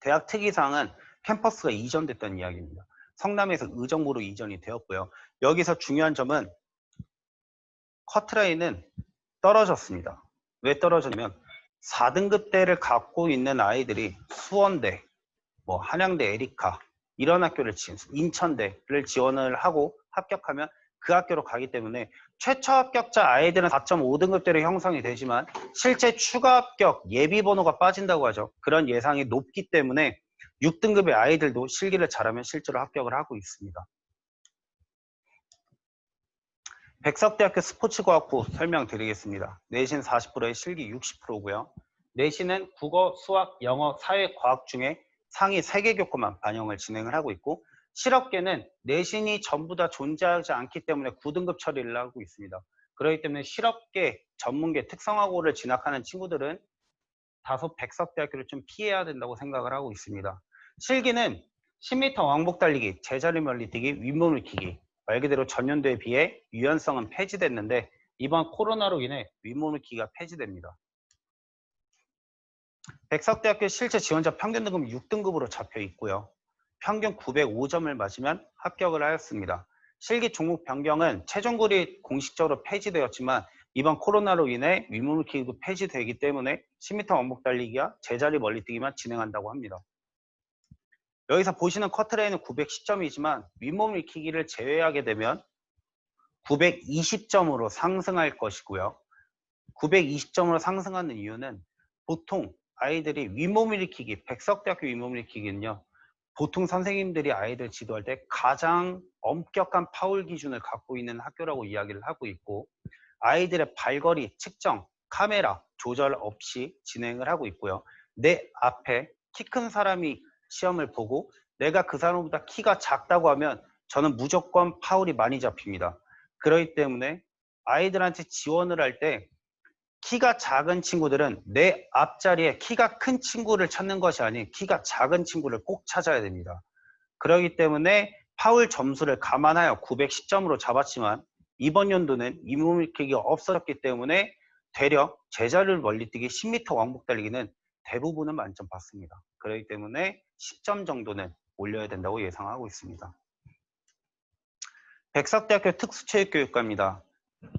대학 특이사항은 캠퍼스가 이전됐다는 이야기입니다. 성남에서 의정부로 이전이 되었고요. 여기서 중요한 점은 커트라인은 떨어졌습니다. 왜 떨어졌냐면 4등급대를 갖고 있는 아이들이 수원대, 한양대 에리카 이런 학교를 인천대를 지원을 하고 합격하면 그 학교로 가기 때문에 최초 합격자 아이들은 4.5등급대로 형성이 되지만 실제 추가 합격 예비 번호가 빠진다고 하죠. 그런 예상이 높기 때문에 6등급의 아이들도 실기를 잘하면 실제로 합격을 하고 있습니다. 백석대학교 스포츠과학부 설명드리겠습니다. 내신 40%에 실기 60%고요. 내신은 국어, 수학, 영어, 사회, 과학 중에 상위 3개 교과만 반영을 진행을 하고 있고, 실업계는 내신이 전부 다 존재하지 않기 때문에 9등급 처리를 하고 있습니다. 그렇기 때문에 실업계, 전문계, 특성화고를 진학하는 친구들은 다소 백석대학교를 좀 피해야 된다고 생각을 하고 있습니다. 실기는 10m 왕복 달리기, 제자리 멀리뛰기, 윗몸 일으키기, 말 그대로 전년도에 비해 유연성은 폐지됐는데 이번 코로나로 인해 윗몸 일으키기가 폐지됩니다. 백석대학교 실제 지원자 평균 등급 6등급으로 잡혀 있고요. 평균 905점을 맞으면 합격을 하였습니다. 실기 종목 변경은 최종굴이 공식적으로 폐지되었지만 이번 코로나로 인해 윗몸일으키기도 폐지되기 때문에 10m 왕복 달리기와 제자리 멀리뛰기만 진행한다고 합니다. 여기서 보시는 커트라인은 910점이지만 윗몸일으키기를 제외하게 되면 920점으로 상승할 것이고요. 920점으로 상승하는 이유는 보통 아이들이 윗몸일으키기, 백석대학교 윗몸일으키기는요. 보통 선생님들이 아이들 지도할 때 가장 엄격한 파울 기준을 갖고 있는 학교라고 이야기를 하고 있고 아이들의 발거리 측정, 카메라 조절 없이 진행을 하고 있고요. 내 앞에 키 큰 사람이 시험을 보고 내가 그 사람보다 키가 작다고 하면 저는 무조건 파울이 많이 잡힙니다. 그렇기 때문에 아이들한테 지원을 할 때 키가 작은 친구들은 내 앞자리에 키가 큰 친구를 찾는 것이 아닌 키가 작은 친구를 꼭 찾아야 됩니다. 그렇기 때문에 파울 점수를 감안하여 910점으로 잡았지만 이번 연도는 윗몸일으키기가 없어졌기 때문에 대략 제자리를 멀리뛰기 10m 왕복 달리기는 대부분은 만점 받습니다. 그렇기 때문에 10점 정도는 올려야 된다고 예상하고 있습니다. 백석대학교 특수체육교육과입니다.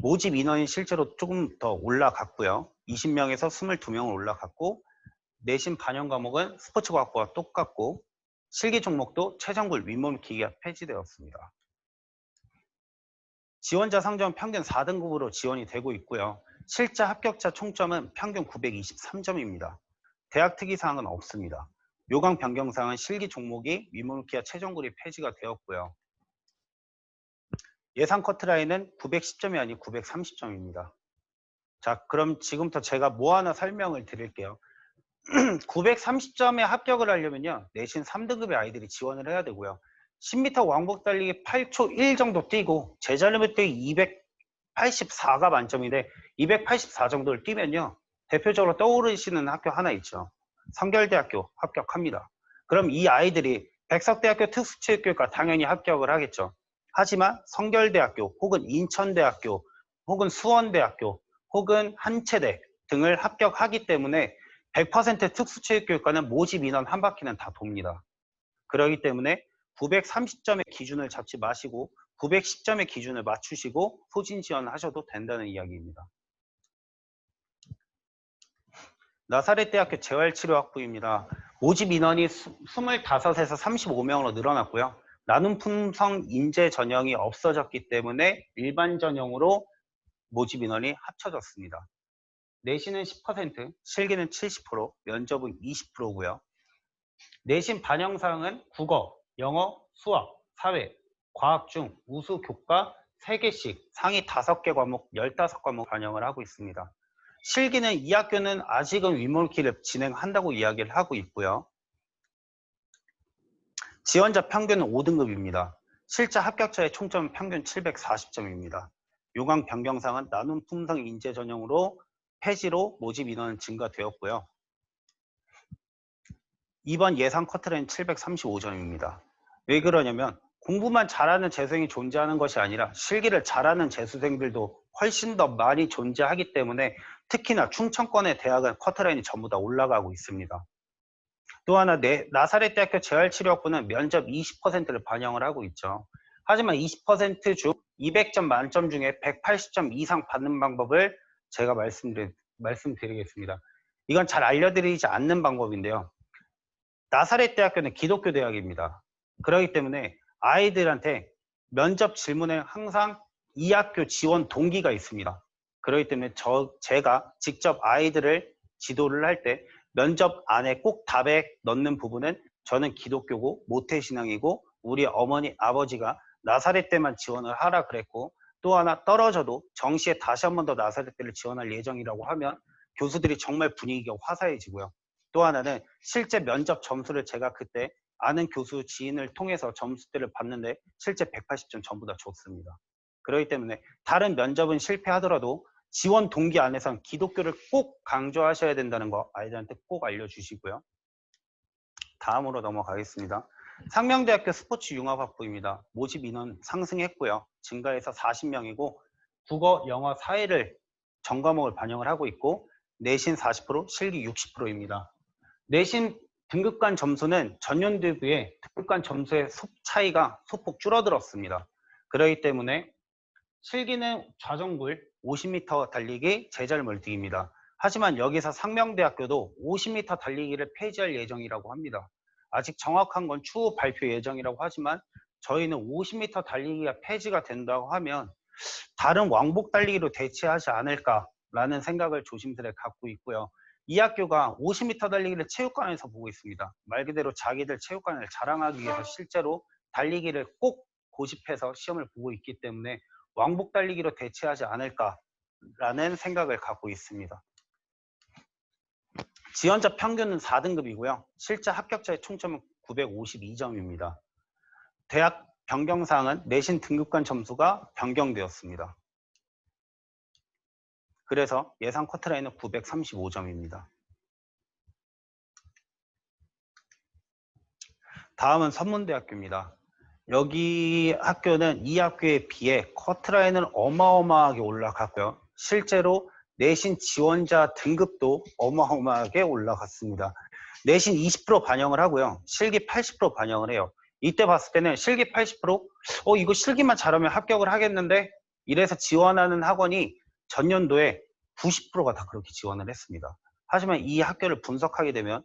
모집 인원이 실제로 조금 더 올라갔고요. 20명에서 22명을 올라갔고 내신 반영 과목은 스포츠과학부와 똑같고 실기 종목도 최정굴 윗몸일으키기가 폐지되었습니다. 지원자 상점 평균 4등급으로 지원이 되고 있고요. 실제 합격자 총점은 평균 923점입니다. 대학 특이사항은 없습니다. 요강 변경사항은 실기 종목이 윗몸일으키기와 최정굴이 폐지가 되었고요. 예상 커트라인은 910점이 아닌 930점입니다. 자, 그럼 지금부터 제가 뭐 하나 설명을 드릴게요. 930점에 합격을 하려면요. 내신 3등급의 아이들이 지원을 해야 되고요. 10m 왕복 달리기 8초 1 정도 뛰고 제자리 뛰기 284가 만점인데 284 정도를 뛰면요. 대표적으로 떠오르시는 학교 하나 있죠. 성결대학교 합격합니다. 그럼 이 아이들이 백석대학교 특수체육교육과 당연히 합격을 하겠죠. 하지만 성결대학교 혹은 인천대학교 혹은 수원대학교 혹은 한체대 등을 합격하기 때문에 100% 특수체육교육과는 모집 인원 한 바퀴는 다 돕니다. 그렇기 때문에 930점의 기준을 잡지 마시고 910점의 기준을 맞추시고 소진 지원하셔도 된다는 이야기입니다. 나사렛대학교 재활치료학부입니다. 모집 인원이 25에서 35명으로 늘어났고요. 나눔 품성 인재 전형이 없어졌기 때문에 일반 전형으로 모집 인원이 합쳐졌습니다. 내신은 10%, 실기는 70%, 면접은 20%고요. 내신 반영사항은 국어, 영어, 수학, 사회, 과학 중 우수 교과 3개씩 상위 5개 과목 15과목 반영을 하고 있습니다. 실기는 이 학교는 아직은 윗몸일으키기를 진행한다고 이야기를 하고 있고요. 지원자 평균은 5등급입니다. 실제 합격자의 총점은 평균 740점입니다. 요강 변경사항은 나눔 품성 인재 전형으로 폐지로 모집 인원은 증가되었고요. 이번 예상 커트라인 735점입니다. 왜 그러냐면 공부만 잘하는 재수생이 존재하는 것이 아니라 실기를 잘하는 재수생들도 훨씬 더 많이 존재하기 때문에 특히나 충청권의 대학은 커트라인이 전부 다 올라가고 있습니다. 또 하나 나사렛대학교 재활치료학부는 면접 20%를 반영을 하고 있죠. 하지만 20% 중 200점 만점 중에 180점 이상 받는 방법을 제가 말씀드리겠습니다. 이건 잘 알려드리지 않는 방법인데요. 나사렛대학교는 기독교 대학입니다. 그렇기 때문에 아이들한테 면접 질문에 항상 이 학교 지원 동기가 있습니다. 그렇기 때문에 제가 직접 아이들을 지도를 할 때 면접 안에 꼭 답에 넣는 부분은 저는 기독교고 모태신앙이고 우리 어머니 아버지가 나사렛 때만 지원을 하라 그랬고 또 하나 떨어져도 정시에 다시 한 번 더 나사렛 때를 지원할 예정이라고 하면 교수들이 정말 분위기가 화사해지고요. 또 하나는 실제 면접 점수를 제가 그때 아는 교수 지인을 통해서 점수대를 봤는데 실제 180점 전부 다 줬습니다. 그렇기 때문에 다른 면접은 실패하더라도 지원 동기 안에선 기독교를 꼭 강조하셔야 된다는 거 아이들한테 꼭 알려주시고요. 다음으로 넘어가겠습니다. 상명대학교 스포츠융합학부입니다. 모집 인원 상승했고요. 증가해서 40명이고 국어, 영어, 사회를 전 과목을 반영을 하고 있고 내신 40%, 실기 60%입니다. 내신 등급 간 점수는 전년도에 비해 등급 간 점수의 차이가 소폭 줄어들었습니다. 그렇기 때문에 실기는 좌정굴 50m 달리기 제자리 멀티기입니다. 하지만 여기서 상명대학교도 50m 달리기를 폐지할 예정이라고 합니다. 아직 정확한 건 추후 발표 예정이라고 하지만 저희는 50m 달리기가 폐지가 된다고 하면 다른 왕복 달리기로 대체하지 않을까라는 생각을 조심스레 갖고 있고요. 이 학교가 50m 달리기를 체육관에서 보고 있습니다. 말 그대로 자기들 체육관을 자랑하기 위해서 실제로 달리기를 꼭 고집해서 시험을 보고 있기 때문에 왕복 달리기로 대체하지 않을까라는 생각을 갖고 있습니다. 지원자 평균은 4등급이고요. 실제 합격자의 총점은 952점입니다. 대학 변경사항은 내신 등급간 점수가 변경되었습니다. 그래서 예상 커트라인은 935점입니다. 다음은 선문대학교입니다. 여기 학교는 이 학교에 비해 커트라인은 어마어마하게 올라갔고요. 실제로 내신 지원자 등급도 어마어마하게 올라갔습니다. 내신 20% 반영을 하고요. 실기 80% 반영을 해요. 이때 봤을 때는 실기 80%? 이거 실기만 잘하면 합격을 하겠는데? 이래서 지원하는 학원이 전년도에 90%가 다 그렇게 지원을 했습니다. 하지만 이 학교를 분석하게 되면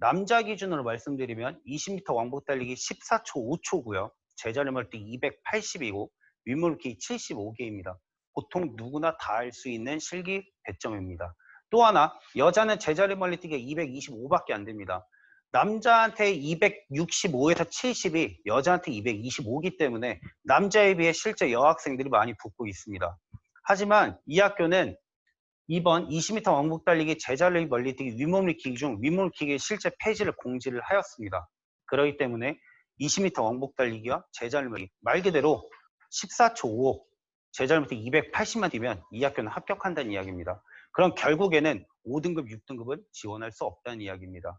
남자 기준으로 말씀드리면 20m 왕복 달리기 14초 5초고요. 제자리 멀티 280이고 윗물기 75개입니다. 보통 누구나 다 할 수 있는 실기 배점입니다. 또 하나 여자는 제자리 멀리뛰기가 225밖에 안 됩니다. 남자한테 265에서 70이 여자한테 225이기 때문에 남자에 비해 실제 여학생들이 많이 붙고 있습니다. 하지만 이 학교는 이번 20m 왕복 달리기 제자리 멀리뛰기 윗몸일으키기 중 윗몸일으키기의 실제 폐지를 공지를 하였습니다. 그렇기 때문에 20m 왕복 달리기와 제자리 멀리뛰기 말 그대로 14초 5 제자리 멀리뛰기 280만 뛰면 이 학교는 합격한다는 이야기입니다. 그럼 결국에는 5등급, 6등급은 지원할 수 없다는 이야기입니다.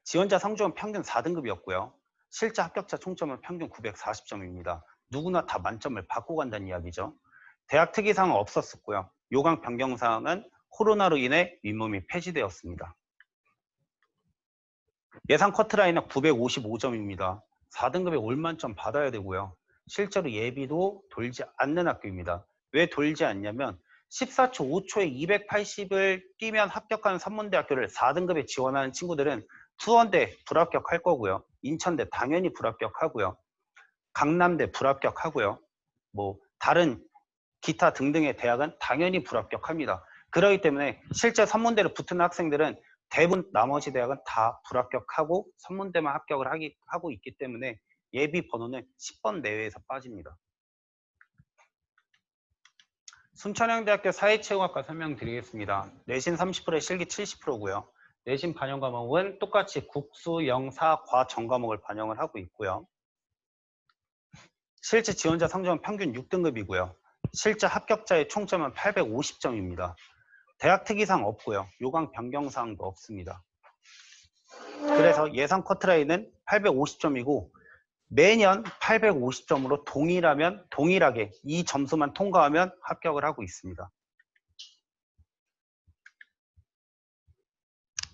지원자 성적은 평균 4등급이었고요. 실제 합격자 총점은 평균 940점입니다. 누구나 다 만점을 받고 간다는 이야기죠. 대학 특이사항은 없었고요. 요강 변경사항은 코로나로 인해 윗몸이 폐지되었습니다. 예상 커트라인은 955점입니다. 4등급에 올만점 받아야 되고요. 실제로 예비도 돌지 않는 학교입니다. 왜 돌지 않냐면 14초 5초에 280을 뛰면 합격하는 선문대학교를 4등급에 지원하는 친구들은 수원대 불합격할 거고요. 인천대 당연히 불합격하고요. 강남대 불합격하고요. 뭐 다른 기타 등등의 대학은 당연히 불합격합니다. 그렇기 때문에 실제 선문대를 붙은 학생들은 대부분 나머지 대학은 다 불합격하고 선문대만 합격을 하고 있기 때문에 예비 번호는 10번 내외에서 빠집니다. 순천향대학교 사회체육학과 설명드리겠습니다. 내신 30%에 실기 70%고요. 내신 반영 과목은 똑같이 국수, 영사, 과, 정 과목을 반영을 하고 있고요. 실제 지원자 성적은 평균 6등급이고요. 실제 합격자의 총점은 850점입니다. 대학 특이사항 없고요. 요강 변경사항도 없습니다. 그래서 예상 커트라인은 850점이고 매년 850점으로 동일하게 이 점수만 통과하면 합격을 하고 있습니다.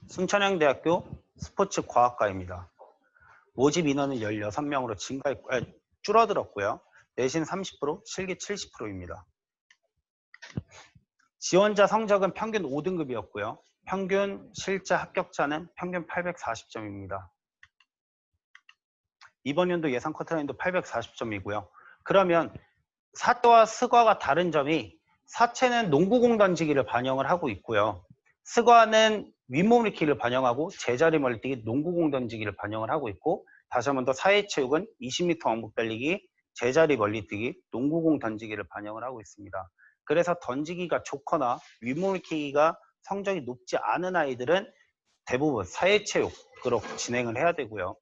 순천향대학교 스포츠과학과입니다. 모집 인원은 16명으로 줄어들었고요. 내신 30%, 실기 70%입니다. 지원자 성적은 평균 5등급이었고요. 평균 실제 합격자는 평균 840점입니다. 이번 연도 예상 커트라인도 840점이고요. 그러면 사체와 스과가 다른 점이 사체는 농구공 던지기를 반영을 하고 있고요. 스과는 윗몸일으키기를 반영하고 제자리 멀리뛰기 농구공 던지기를 반영을 하고 있고 다시 한 번 더 사회체육은 20m 왕복 달리기 제자리 멀리뛰기 농구공 던지기를 반영을 하고 있습니다. 그래서 던지기가 좋거나 윗몸일으키기가 성적이 높지 않은 아이들은 대부분 사회체육으로 진행을 해야 되고요.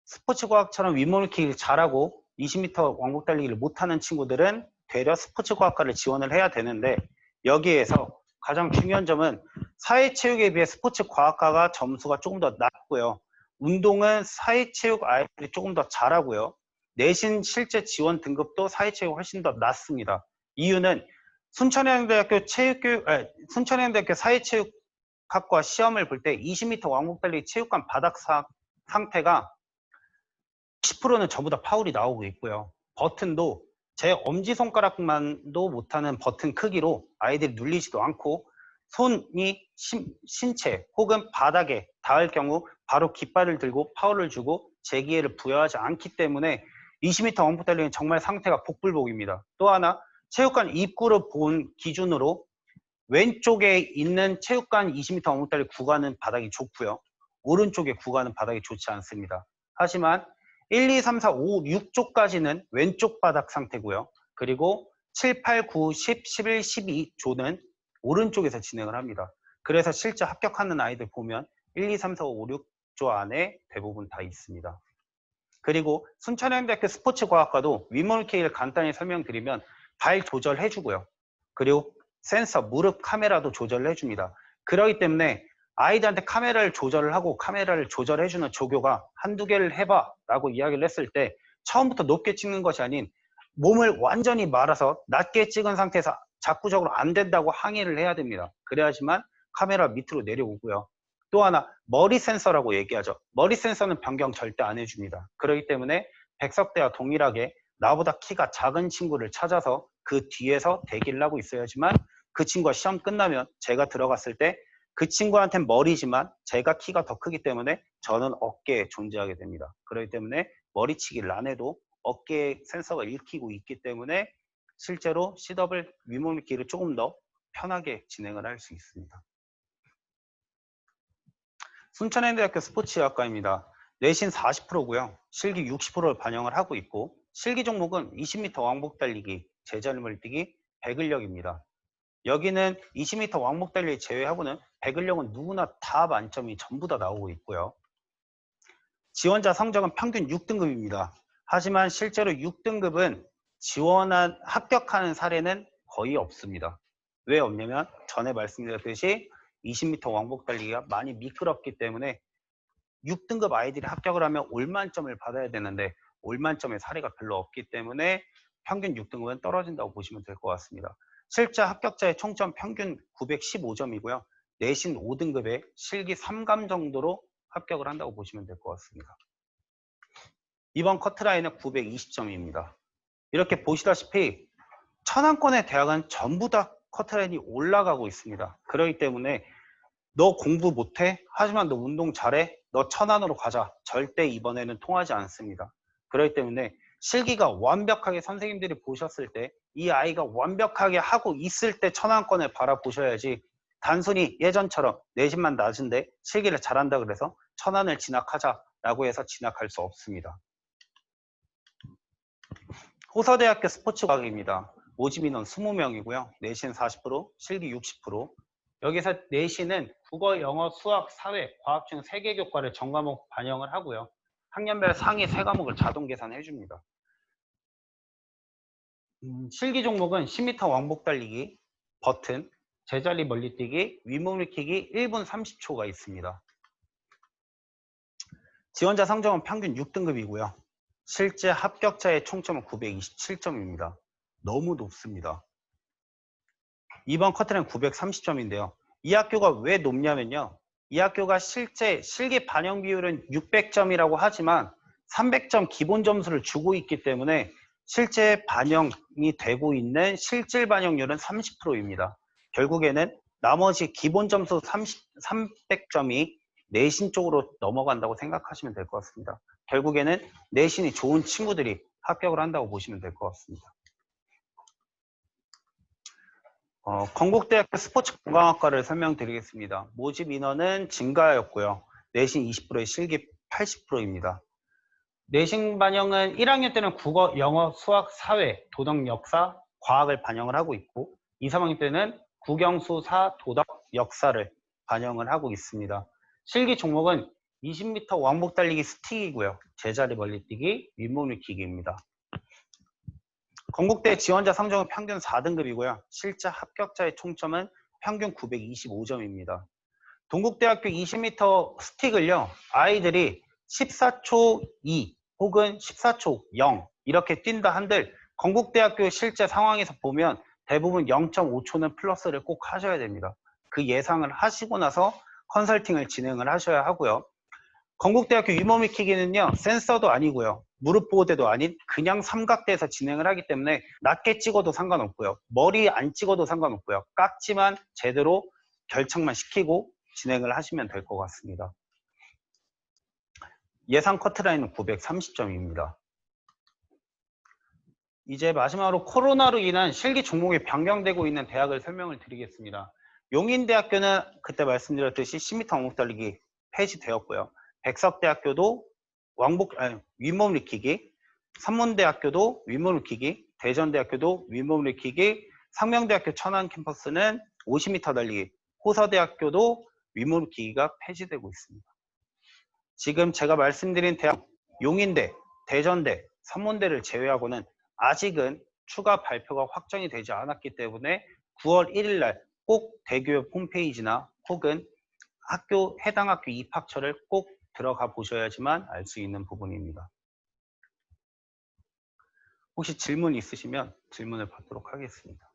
스포츠과학처럼 윗몸일으키기를 잘하고 20m 왕복 달리기를 못하는 친구들은 되려 스포츠과학과를 지원을 해야 되는데 여기에서 가장 중요한 점은 사회체육에 비해 스포츠과학과가 점수가 조금 더 낮고요. 운동은 사회체육 아이들이 조금 더 잘하고요. 내신 실제 지원 등급도 사회체육 훨씬 더 낮습니다. 이유는 순천향대학교 사회체육 각과 시험을 볼 때 20m 왕복 달리기 체육관 바닥 상태가 10%는 전부 다 파울이 나오고 있고요. 버튼도 제 엄지손가락만도 못하는 버튼 크기로 아이들이 눌리지도 않고 손이 신체 혹은 바닥에 닿을 경우 바로 깃발을 들고 파울을 주고 재기회를 부여하지 않기 때문에 20m 왕복 달리기는 정말 상태가 복불복입니다. 또 하나 체육관 입구를 본 기준으로 왼쪽에 있는 체육관 20m 왕복 달리기 구간은 바닥이 좋고요. 오른쪽의 구간은 바닥이 좋지 않습니다. 하지만 1, 2, 3, 4, 5, 6조까지는 왼쪽 바닥 상태고요. 그리고 7, 8, 9, 10, 11, 12 조는 오른쪽에서 진행을 합니다. 그래서 실제 합격하는 아이들 보면 1, 2, 3, 4, 5, 6조 안에 대부분 다 있습니다. 그리고 순천향대학교 스포츠과학과도 윗몸일으키기를 간단히 설명드리면 발 조절해주고요. 그리고 센서, 무릎 카메라도 조절을 해줍니다. 그렇기 때문에 아이들한테 카메라를 조절을 하고 카메라를 조절해주는 조교가 한두 개를 해봐 라고 이야기를 했을 때 처음부터 높게 찍는 것이 아닌 몸을 완전히 말아서 낮게 찍은 상태에서 자꾸적으로 안 된다고 항의를 해야 됩니다. 그래야지만 카메라 밑으로 내려오고요. 또 하나 머리 센서라고 얘기하죠. 머리 센서는 변경 절대 안 해줍니다. 그렇기 때문에 백석대와 동일하게 나보다 키가 작은 친구를 찾아서 그 뒤에서 대기를 하고 있어야지만 그 친구가 시험 끝나면 제가 들어갔을 때 그 친구한테는 머리지만 제가 키가 더 크기 때문에 저는 어깨에 존재하게 됩니다. 그렇기 때문에 머리치기를 안 해도 어깨에 센서가 읽히고 있기 때문에 실제로 시-더블 윗몸일으키기를 조금 더 편하게 진행을 할 수 있습니다. 순천향대학교 스포츠학과입니다. 내신 40%고요. 실기 60%를 반영을 하고 있고 실기 종목은 20m 왕복 달리기, 제자리 뛰기, 배근력입니다. 여기는 20m 왕복 달리기 제외하고는 배근력은 누구나 다 만점이 전부 다 나오고 있고요. 지원자 성적은 평균 6등급입니다. 하지만 실제로 6등급은 합격하는 사례는 거의 없습니다. 왜 없냐면 전에 말씀드렸듯이 20m 왕복 달리기가 많이 미끄럽기 때문에 6등급 아이들이 합격을 하면 올만점을 받아야 되는데 올만점의 사례가 별로 없기 때문에 평균 6등급은 떨어진다고 보시면 될 것 같습니다. 실제 합격자의 총점 평균 915점이고요. 내신 5등급에 실기 3감 정도로 합격을 한다고 보시면 될 것 같습니다. 이번 커트라인은 920점입니다. 이렇게 보시다시피 천안권의 대학은 전부 다 커트라인이 올라가고 있습니다. 그렇기 때문에 너 공부 못해? 하지만 너 운동 잘해? 너 천안으로 가자. 절대 이번에는 통하지 않습니다. 그렇기 때문에 실기가 완벽하게 선생님들이 보셨을 때 이 아이가 완벽하게 하고 있을 때 천안권을 바라보셔야지 단순히 예전처럼 내신만 낮은데 실기를 잘한다 그래서 천안을 진학하자라고 해서 진학할 수 없습니다. 호서대학교 스포츠과학입니다. 모집 인원 20명이고요. 내신 40%, 실기 60%. 여기서 내신은 국어, 영어, 수학, 사회, 과학 중 3개 교과를 전과목 반영을 하고요. 학년별 상위 3과목을 자동 계산해 줍니다. 실기 종목은 10m 왕복 달리기, 버튼, 제자리 멀리뛰기, 윗몸일으키기 1분 30초가 있습니다. 지원자 성적은 평균 6등급이고요. 실제 합격자의 총점은 927점입니다. 너무 높습니다. 이번 커트는 930점인데요. 이 학교가 왜 높냐면요. 이 학교가 실제 실기 반영 비율은 600점이라고 하지만 300점 기본 점수를 주고 있기 때문에 실제 반영이 되고 있는 실질 반영률은 30%입니다. 결국에는 나머지 기본 점수 300점이 내신 쪽으로 넘어간다고 생각하시면 될 것 같습니다. 결국에는 내신이 좋은 친구들이 합격을 한다고 보시면 될 것 같습니다. 건국대학교 스포츠건강학과를 설명드리겠습니다. 모집 인원은 증가하였고요. 내신 20%에 실기 80%입니다. 내신 반영은 1학년 때는 국어, 영어, 수학, 사회, 도덕, 역사, 과학을 반영을 하고 있고 2, 3학년 때는 국영, 수, 사, 도덕, 역사를 반영을 하고 있습니다. 실기 종목은 20m 왕복 달리기 스틱이고요. 제자리 멀리뛰기, 윗몸일으키기입니다. 건국대 지원자 성적은 평균 4등급이고요. 실제 합격자의 총점은 평균 925점입니다. 동국대학교 20m 스틱을요. 아이들이 14초 2 혹은 14초 0 이렇게 뛴다 한들 건국대학교 실제 상황에서 보면 대부분 0.5초는 플러스를 꼭 하셔야 됩니다. 그 예상을 하시고 나서 컨설팅을 진행을 하셔야 하고요. 건국대학교 유몸익히기는요, 센서도 아니고요, 무릎 보호대도 아닌 그냥 삼각대에서 진행을 하기 때문에 낮게 찍어도 상관없고요, 머리 안 찍어도 상관없고요, 깍지만 제대로 결착만 시키고 진행을 하시면 될 것 같습니다. 예상 커트라인은 930점입니다. 이제 마지막으로 코로나로 인한 실기 종목이 변경되고 있는 대학을 설명을 드리겠습니다. 용인대학교는 그때 말씀드렸듯이 10m 왕복 달리기 폐지되었고요. 백석대학교도 윗몸 일으키기, 산문대학교도 윗몸 일으키기, 대전대학교도 윗몸 일으키기, 상명대학교 천안 캠퍼스는 50m 달리기, 호서대학교도 윗몸 일으키기가 폐지되고 있습니다. 지금 제가 말씀드린 대학, 용인대, 대전대, 산문대를 제외하고는 아직은 추가 발표가 확정이 되지 않았기 때문에 9월 1일 날 꼭 대교협 홈페이지나 혹은 해당 학교 입학처를 꼭 들어가 보셔야지만 알 수 있는 부분입니다. 혹시 질문 있으시면 질문을 받도록 하겠습니다.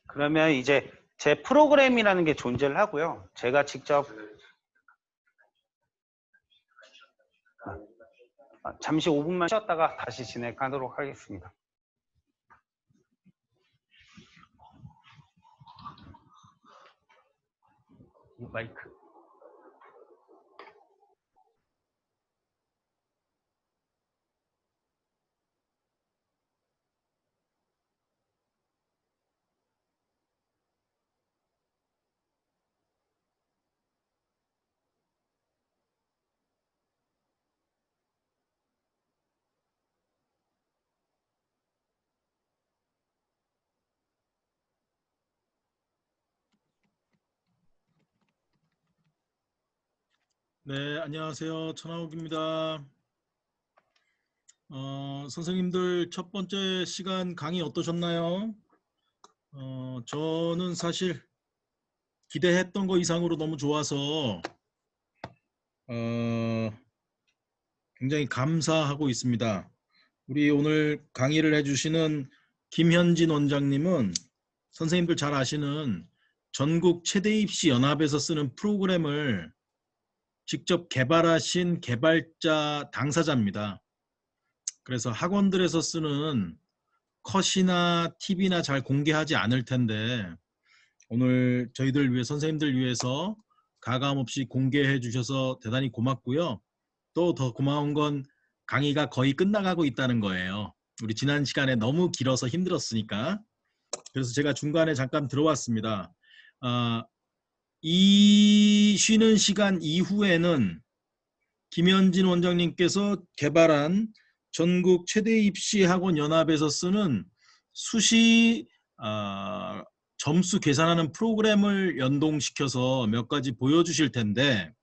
그러면 이제 제 프로그램이라는 게 존재를 하고요. 제가 직접 잠시 5분만 쉬었다가 다시 진행하도록 하겠습니다. 이 마이크. 네, 안녕하세요. 천하욱입니다. 선생님들 첫 번째 시간 강의 어떠셨나요? 저는 사실 기대했던 거 이상으로 너무 좋아서 굉장히 감사하고 있습니다. 우리 오늘 강의를 해주시는 김현진 원장님은 선생님들 잘 아시는 전국 최대 입시 연합에서 쓰는 프로그램을 직접 개발하신 개발자 당사자입니다. 그래서 학원들에서 쓰는 컷이나 팁이나 잘 공개하지 않을 텐데 오늘 저희들 위해 선생님들 위해서 가감없이 공개해 주셔서 대단히 고맙고요. 또 더 고마운 건 강의가 거의 끝나가고 있다는 거예요. 우리 지난 시간에 너무 길어서 힘들었으니까. 그래서 제가 중간에 잠깐 들어왔습니다. 이 쉬는 시간 이후에는 김현진 원장님께서 개발한 전국 최대 입시 학원 연합에서 쓰는 수시 점수 계산하는 프로그램을 연동시켜서 몇 가지 보여주실 텐데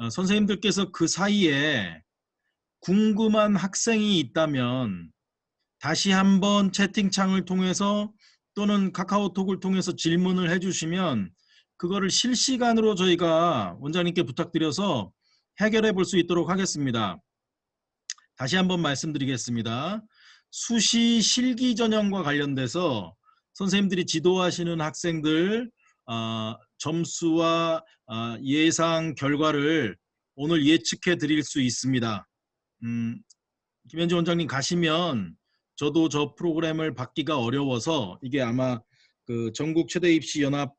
선생님들께서 그 사이에 궁금한 학생이 있다면 다시 한번 채팅창을 통해서 또는 카카오톡을 통해서 질문을 해주시면 그거를 실시간으로 저희가 원장님께 부탁드려서 해결해 볼 수 있도록 하겠습니다. 다시 한번 말씀드리겠습니다. 수시 실기 전형과 관련돼서 선생님들이 지도하시는 학생들 점수와 예상 결과를 오늘 예측해 드릴 수 있습니다. 김현지 원장님 가시면 저도 저 프로그램을 받기가 어려워서 이게 아마 그 전국 최대 입시 연합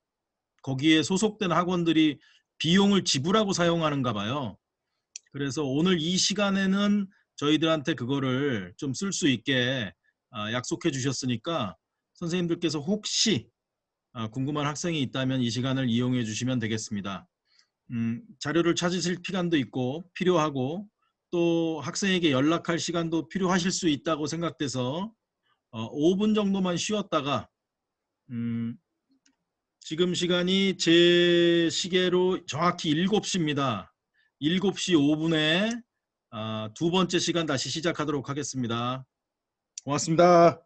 거기에 소속된 학원들이 비용을 지불하고 사용하는가 봐요. 그래서 오늘 이 시간에는 저희들한테 그거를 좀 쓸 수 있게 약속해 주셨으니까 선생님들께서 혹시 궁금한 학생이 있다면 이 시간을 이용해 주시면 되겠습니다. 자료를 찾으실 시간도 있고 필요하고 또 학생에게 연락할 시간도 필요하실 수 있다고 생각돼서 5분 정도만 쉬었다가 지금 시간이 제 시계로 정확히 7시입니다. 7시 5분에 두 번째 시간 다시 시작하도록 하겠습니다. 고맙습니다.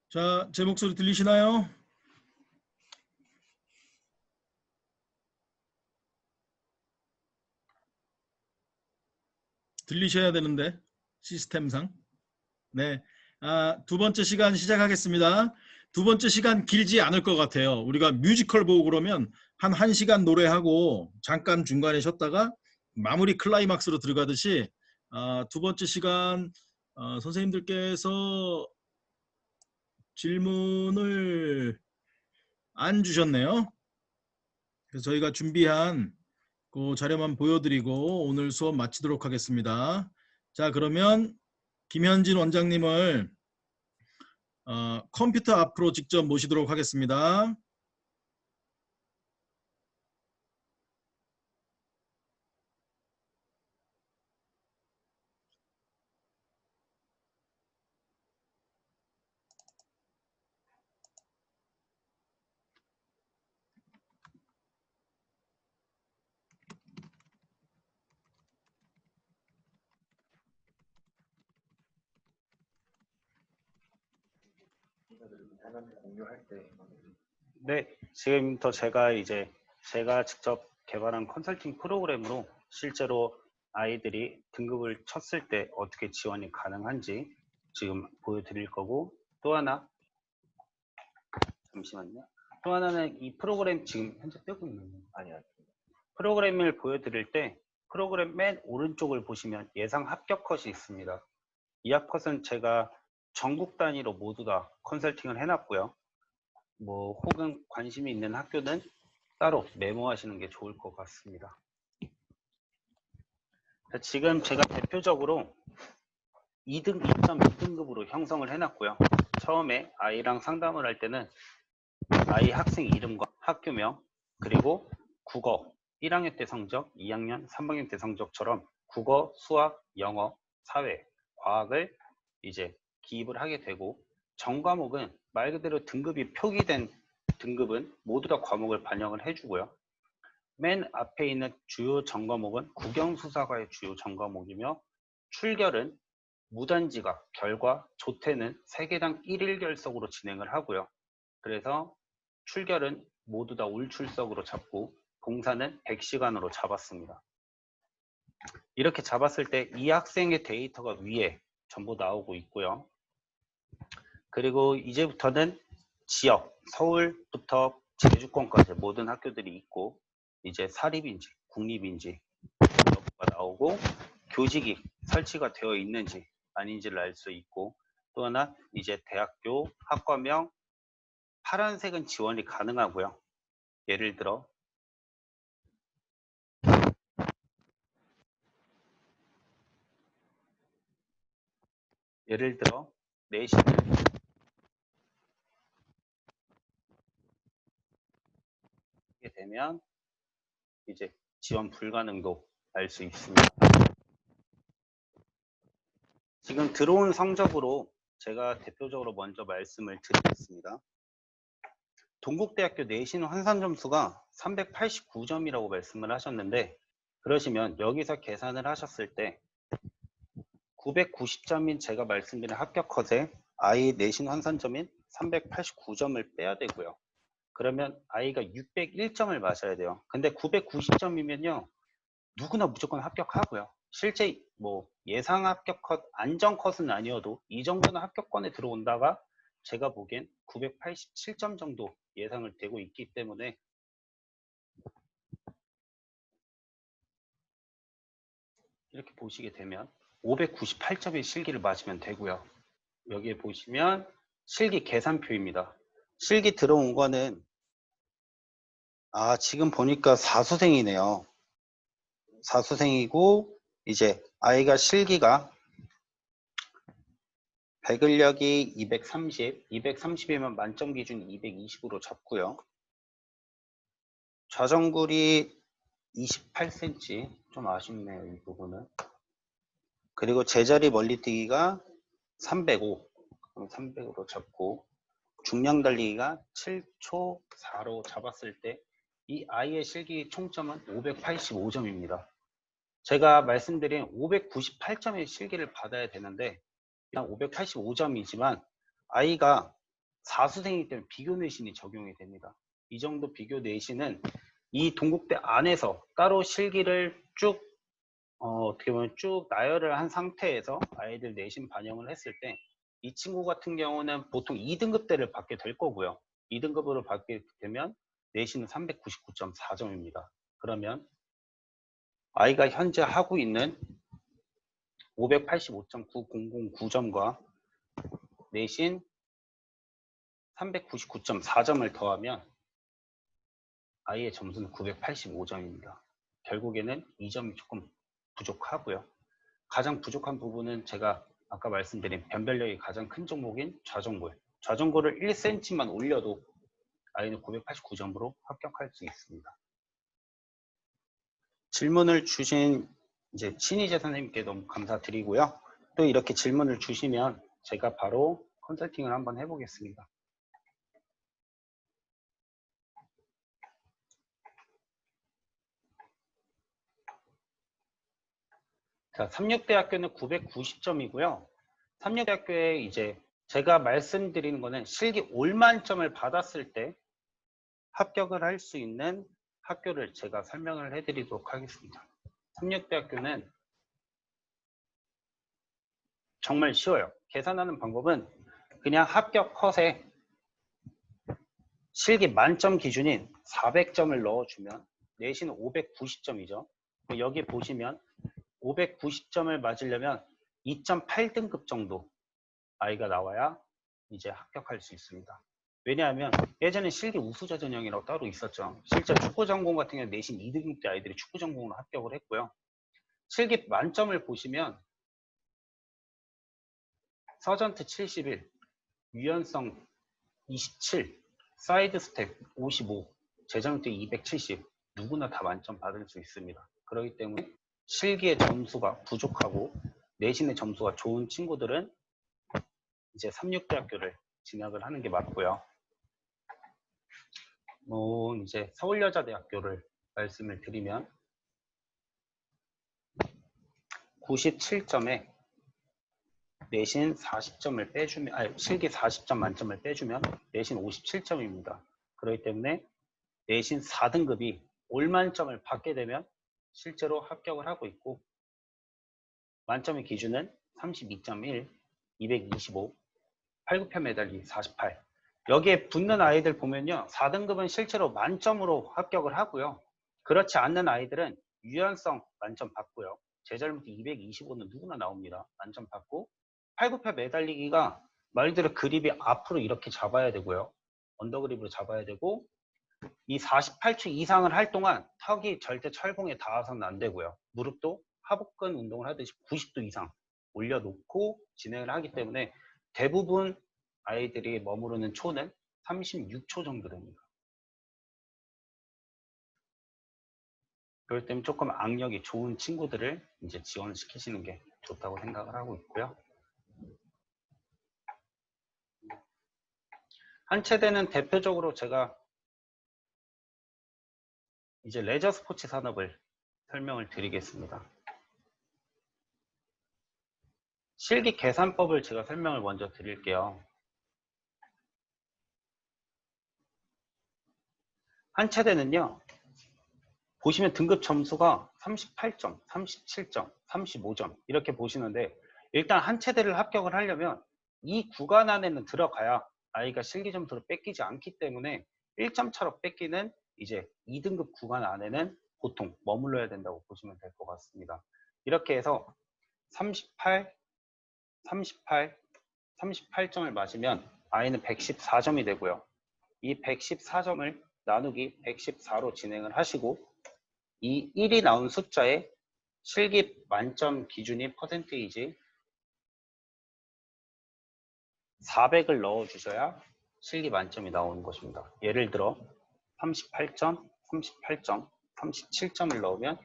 자, 제 목소리 들리시나요? 들리셔야 되는데 시스템상. 네. 두 번째 시간 시작하겠습니다. 두 번째 시간 길지 않을 것 같아요. 우리가 뮤지컬 보고 그러면 한 1시간 노래하고 잠깐 중간에 쉬었다가 마무리 클라이막스로 들어가듯이 두 번째 시간 선생님들께서 질문을 안 주셨네요. 그래서 저희가 준비한 그 자료만 보여드리고 오늘 수업 마치도록 하겠습니다. 자, 그러면 김현진 원장님을 컴퓨터 앞으로 직접 모시도록 하겠습니다. 네, 지금부터 제가 직접 개발한 컨설팅 프로그램으로 실제로 아이들이 등급을 쳤을 때 어떻게 지원이 가능한지 지금 보여드릴 거고, 또 하나, 잠시만요. 또 하나는 이 프로그램 지금 현재 뜨고 있는 거예요. 아니요. 프로그램을 보여드릴 때 프로그램 맨 오른쪽을 보시면 예상 합격 컷이 있습니다. 이 합컷은 제가 전국 단위로 모두 다 컨설팅을 해놨고요. 뭐 혹은 관심이 있는 학교는 따로 메모하시는 게 좋을 것 같습니다. 지금 제가 대표적으로 2등, 2.2등급으로 형성을 해놨고요. 처음에 아이랑 상담을 할 때는 아이 학생 이름과 학교명, 그리고 국어 1학년 때 성적, 2학년, 3학년 때 성적처럼 국어, 수학, 영어, 사회, 과학을 이제 기입을 하게 되고, 전 과목은 말 그대로 등급이 표기된 등급은 모두 다 과목을 반영을 해주고요. 맨 앞에 있는 주요 전 과목은 국영수사과의 주요 전 과목이며, 출결은 무단지각, 결과, 조퇴는 3개당 1일 결석으로 진행을 하고요. 그래서 출결은 모두 다 올 출석으로 잡고 봉사는 100시간으로 잡았습니다. 이렇게 잡았을 때 이 학생의 데이터가 위에 전부 나오고 있고요. 그리고 이제부터는 지역, 서울부터 제주권까지 모든 학교들이 있고, 이제 사립인지 국립인지 여부가 나오고, 교직이 설치가 되어 있는지 아닌지를 알 수 있고, 또 하나 이제 대학교 학과명 파란색은 지원이 가능하고요. 예를 들어 내신을 하게 되면 이제 지원 불가능도 알 수 있습니다. 지금 들어온 성적으로 제가 대표적으로 먼저 말씀을 드리겠습니다. 동국대학교 내신 환산 점수가 389점이라고 말씀을 하셨는데, 그러시면 여기서 계산을 하셨을 때 990점인 제가 말씀드린 합격 컷에 아이 내신 환산점인 389점을 빼야 되고요. 그러면 아이가 601점을 맞아야 돼요. 근데 990점이면요, 누구나 무조건 합격하고요. 실제 뭐 예상 합격 컷, 안정 컷은 아니어도 이 정도는 합격권에 들어온다가 제가 보기엔 987점 정도 예상을 되고 있기 때문에 이렇게 보시게 되면 598점의 실기를 맞으면 되고요. 여기에 보시면 실기 계산표입니다. 실기 들어온 거는 지금 보니까 사수생이네요. 사수생이고, 이제 아이가 실기가 배근력이 230이면 만점 기준 220으로 잡고요. 좌정굴이 28cm, 좀 아쉽네요, 이 부분은. 그리고 제자리 멀리뛰기가 305, 300으로 잡고, 중량 달리기가 7초 4로 잡았을 때 이 아이의 실기 총점은 585점입니다. 제가 말씀드린 598점의 실기를 받아야 되는데 그냥 585점이지만 아이가 사수생이기 때문에 비교 내신이 적용이 됩니다. 이 정도 비교 내신은 이 동국대 안에서 따로 실기를 쭉 어떻게 보면 쭉 나열을 한 상태에서 아이들 내신 반영을 했을 때 이 친구 같은 경우는 보통 2등급대를 받게 될 거고요. 2등급으로 받게 되면 내신은 399.4점입니다. 그러면 아이가 현재 하고 있는 585.9009점과 내신 399.4점을 더하면 아이의 점수는 985점입니다. 결국에는 2점이 조금 부족하고요. 가장 부족한 부분은 제가 아까 말씀드린 변별력이 가장 큰 종목인 좌전골. 좌전골을 1cm만 올려도 아이는 989점으로 합격할 수 있습니다. 질문을 주신 이제 신희재 선생님께 너무 감사드리고요. 또 이렇게 질문을 주시면 제가 바로 컨설팅을 한번 해보겠습니다. 자, 삼육대학교는 990점이고요. 삼육대학교에 이제 제가 말씀드리는 거는 실기 올만점을 받았을 때 합격을 할 수 있는 학교를 제가 설명을 해드리도록 하겠습니다. 삼육대학교는 정말 쉬워요. 계산하는 방법은 그냥 합격 컷에 실기 만점 기준인 400점을 넣어주면 내신은 590점이죠. 여기 보시면 590점을 맞으려면 2.8등급 정도 아이가 나와야 이제 합격할 수 있습니다. 왜냐하면 예전에 실기 우수자 전형이라고 따로 있었죠. 실제 축구 전공 같은 경우는 내신 2등급 때 아이들이 축구 전공으로 합격을 했고요. 실기 만점을 보시면 서전트 71, 유연성 27, 사이드 스텝 55, 재정력 270 누구나 다 만점 받을 수 있습니다. 그렇기 때문에 실기의 점수가 부족하고 내신의 점수가 좋은 친구들은 이제 삼육대학교를 진학을 하는 게 맞고요. 이제 서울여자대학교를 말씀을 드리면 97점에 내신 40점을 빼주면, 실기 40점 만점을 빼주면 내신 57점입니다. 그렇기 때문에 내신 4등급이 올만점을 받게 되면 실제로 합격을 하고 있고, 만점의 기준은 32.1, 225, 8급편 매달리 48. 여기에 붙는 아이들 보면요, 4등급은 실제로 만점으로 합격을 하고요. 그렇지 않는 아이들은 유연성 만점 받고요. 제잘못이 225는 누구나 나옵니다. 만점 받고, 8급편 매달리기가 말 그대로 그립이 앞으로 이렇게 잡아야 되고요. 언더그립으로 잡아야 되고, 이 48초 이상을 할 동안 턱이 절대 철봉에 닿아서는 안 되고요. 무릎도 하복근 운동을 하듯이 90도 이상 올려놓고 진행을 하기 때문에 대부분 아이들이 머무르는 초는 36초 정도 됩니다. 그렇기 때문에 조금 악력이 좋은 친구들을 이제 지원시키시는 게 좋다고 생각을 하고 있고요. 한체대는 대표적으로 제가 이제 레저 스포츠 산업을 설명을 드리겠습니다. 실기 계산법을 제가 설명을 먼저 드릴게요. 한체대는요, 보시면 등급 점수가 38점, 37점, 35점 이렇게 보시는데, 일단 한체대를 합격을 하려면 이 구간 안에는 들어가야 아이가 실기 점수를 뺏기지 않기 때문에 1점 차로 뺏기는 이제 2등급 구간 안에는 보통 머물러야 된다고 보시면 될 것 같습니다. 이렇게 해서 38, 38, 38점을 맞으면 아이는 114점이 되고요. 이 114점을 나누기 114로 진행을 하시고, 이 1이 나온 숫자에 실기 만점 기준인 퍼센테이지 400을 넣어주셔야 실기 만점이 나오는 것입니다. 예를 들어 38점, 38점, 37점을 넣으면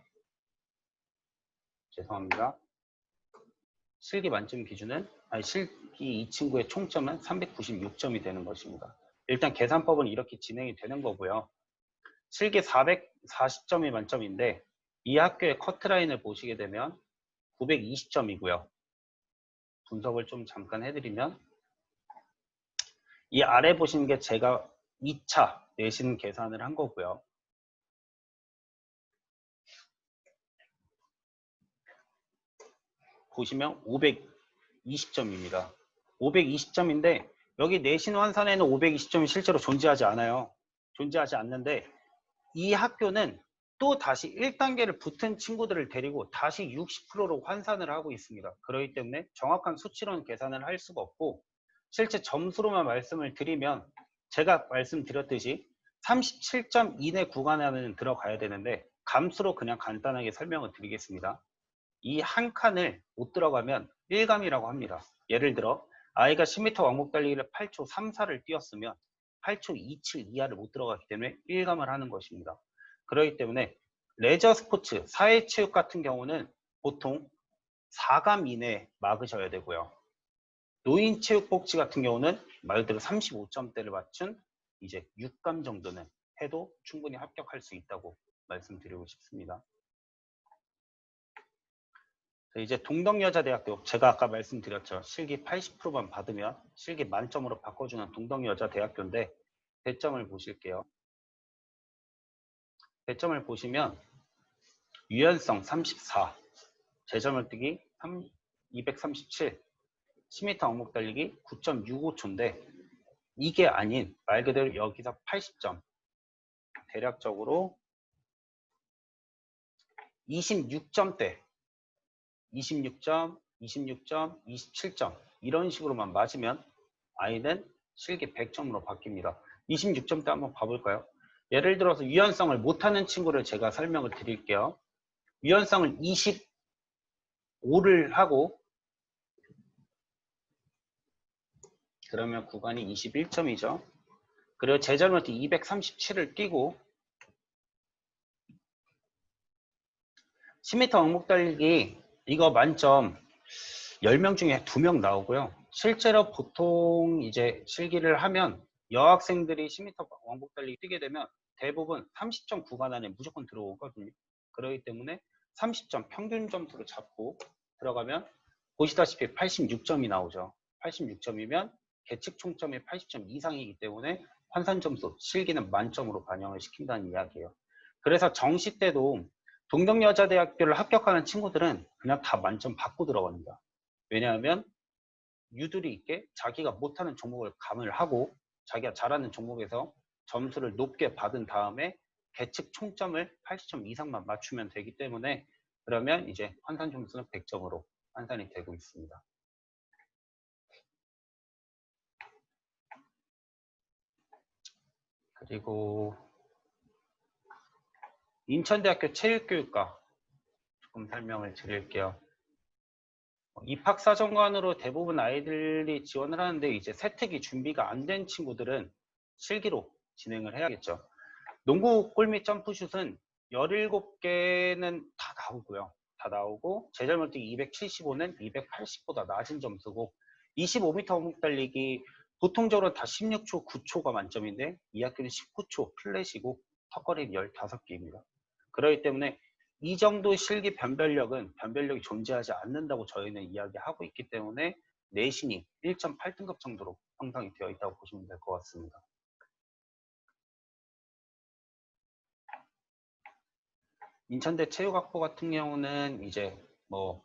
죄송합니다. 실기 만점 기준은 실기 이 친구의 총점은 396점이 되는 것입니다. 일단 계산법은 이렇게 진행이 되는 거고요. 실기 440점이 만점인데 이 학교의 커트라인을 보시게 되면 920점이고요. 분석을 좀 잠깐 해드리면 이 아래 보시는 게 제가 2차 내신 계산을 한 거고요. 보시면 520점입니다. 520점인데 여기 내신 환산에는 520점이 실제로 존재하지 않아요. 존재하지 않는데 이 학교는 또 다시 1단계를 붙은 친구들을 데리고 다시 60%로 환산을 하고 있습니다. 그렇기 때문에 정확한 수치로는 계산을 할 수가 없고 실제 점수로만 말씀을 드리면 제가 말씀드렸듯이 37점 이내 구간에는 들어가야 되는데 감수로 그냥 간단하게 설명을 드리겠습니다. 이 한 칸을 못 들어가면 1감이라고 합니다. 예를 들어 아이가 10m 왕복 달리기를 8초 34를 뛰었으면 8초 27 이하를 못 들어가기 때문에 1감을 하는 것입니다. 그렇기 때문에 레저 스포츠, 사회체육 같은 경우는 보통 4감 이내에 막으셔야 되고요. 노인체육복지 같은 경우는 말 그대로 35점대를 맞춘 이제 6감 정도는 해도 충분히 합격할 수 있다고 말씀드리고 싶습니다. 이제 동덕여자대학교, 제가 아까 말씀드렸죠. 실기 80%만 받으면 실기 만점으로 바꿔주는 동덕여자대학교인데 배점을 보실게요. 배점을 보시면 유연성 34, 제점을 뛰기 237, 10m 왕복 달리기 9.65초인데 이게 아닌 말 그대로 여기서 80점, 대략적으로 26점대 26점, 26점, 27점 이런 식으로만 맞으면 아이는 실기 100점으로 바뀝니다. 26점대 한번 봐볼까요? 예를 들어서 유연성을 못하는 친구를 제가 설명을 드릴게요. 유연성을 25를 하고 그러면 구간이 21점이죠. 그리고 제자리한테 237을 뛰고 10m 왕복 달리기 이거 만점 10명 중에 2명 나오고요. 실제로 보통 이제 실기를 하면 여학생들이 10m 왕복 달리기 뛰게 되면 대부분 30점 구간 안에 무조건 들어오거든요. 그렇기 때문에 30점 평균 점수로 잡고 들어가면 보시다시피 86점이 나오죠. 86점이면 계측 총점이 80점 이상이기 때문에 환산 점수, 실기는 만점으로 반영을 시킨다는 이야기예요. 그래서 정시 때도 동덕여자대학교를 합격하는 친구들은 그냥 다 만점 받고 들어갑니다. 왜냐하면 유두리 있게 자기가 못하는 종목을 감을 하고 자기가 잘하는 종목에서 점수를 높게 받은 다음에 계측 총점을 80점 이상만 맞추면 되기 때문에 그러면 이제 환산 점수는 100점으로 환산이 되고 있습니다. 그리고 인천대학교 체육교육과 조금 설명을 드릴게요. 입학사정관으로 대부분 아이들이 지원을 하는데 이제 세특이 준비가 안 된 친구들은 실기로 진행을 해야겠죠. 농구 골밑 점프슛은 17개는 다 나오고요. 다 나오고 제잘못뛰기 275는 280보다 낮은 점수고 25m 왕복 달리기 보통적으로 다 16초, 9초가 만점인데 이 학교는 19초 플랫이고 턱걸이는 15개입니다. 그렇기 때문에 이 정도 실기 변별력이 존재하지 않는다고 저희는 이야기하고 있기 때문에 내신이 1.8등급 정도로 형성이 되어 있다고 보시면 될 것 같습니다. 인천대 체육학부 같은 경우는 이제 뭐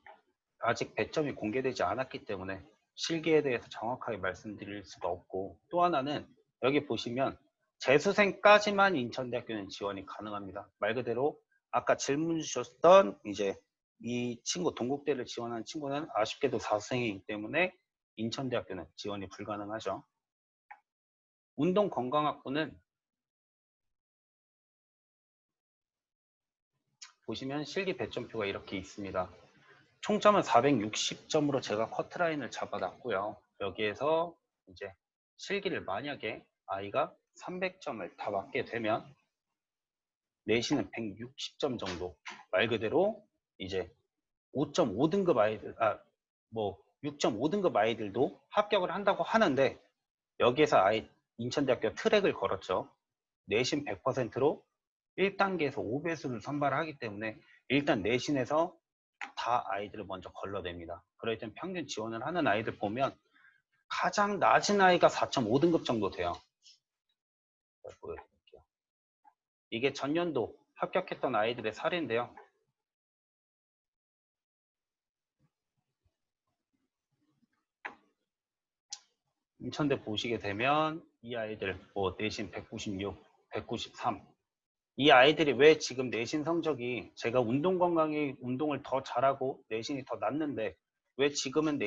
아직 배점이 공개되지 않았기 때문에 실기에 대해서 정확하게 말씀드릴 수가 없고 또 하나는 여기 보시면 재수생까지만 인천대학교는 지원이 가능합니다. 말 그대로 아까 질문 주셨던 이제 이 친구 동국대를 지원한 친구는 아쉽게도 사수생이기 때문에 인천대학교는 지원이 불가능하죠. 운동건강학부는 보시면 실기 배점표가 이렇게 있습니다. 총점은 460점으로 제가 커트라인을 잡아놨고요. 여기에서 이제 실기를 만약에 아이가 300점을 다 맞게 되면 내신은 160점 정도. 말 그대로 이제 5.5등급 아이들, 6.5등급 아이들도 합격을 한다고 하는데 여기에서 아이 인천대학교 트랙을 걸었죠. 내신 100%로 1단계에서 5배수를 선발하기 때문에 일단 내신에서 다 아이들을 먼저 걸러냅니다. 그럴 땐 평균 지원을 하는 아이들 보면 가장 낮은 아이가 4.5등급 정도 돼요. 보여드릴게요. 이게 전년도 합격했던 아이들의 사례인데요. 인천대 보시게 되면 이 아이들 뭐 내신 196, 193. 이 아이들이 왜 지금 내신 성적이 제가 운동 건강에 운동을 더 잘하고 내신이 더 낮는데 왜 지금은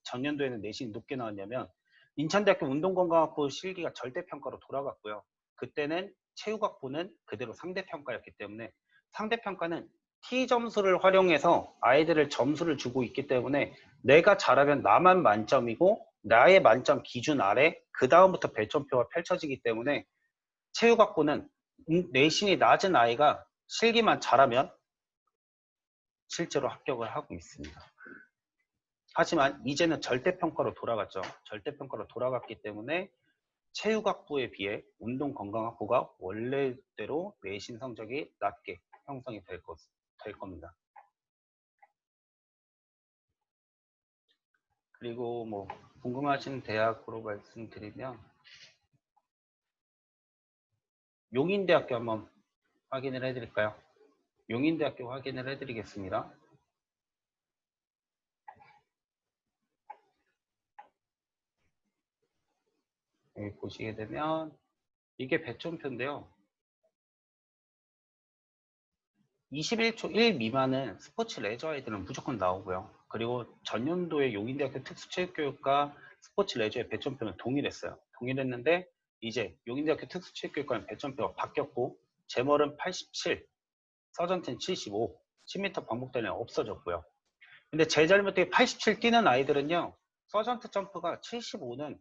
전년도에는 내신이 높게 나왔냐면 인천대학교 운동건강학부 실기가 절대평가로 돌아갔고요. 그때는 체육학부는 그대로 상대평가였기 때문에 상대평가는 T 점수를 활용해서 아이들을 점수를 주고 있기 때문에 내가 잘하면 나만 만점이고 나의 만점 기준 아래 그 다음부터 배점표가 펼쳐지기 때문에 체육학부는 내신이 낮은 아이가 실기만 잘하면 실제로 합격을 하고 있습니다. 하지만 이제는 절대평가로 돌아갔죠. 절대평가로 돌아갔기 때문에 체육학부에 비해 운동건강학부가 원래대로 내신 성적이 낮게 형성이 될 겁니다. 그리고 뭐 궁금하신 대학으로 말씀드리면 용인대학교 한번 확인을 해드릴까요? 용인대학교 확인을 해드리겠습니다. 여기 보시게 되면 이게 배점표인데요. 21초 1 미만은 스포츠 레저 아이들은 무조건 나오고요. 그리고 전년도에 용인대학교 특수체육교육과 스포츠 레저의 배점표는 동일했어요. 동일했는데 이제 용인대학교 특수체육교육과는 배점표가 바뀌었고 제멀은 87, 서전트는 75, 10m 반복달리는 없어졌고요. 근데 제 잘못에 87 뛰는 아이들은요. 서전트 점프가 75는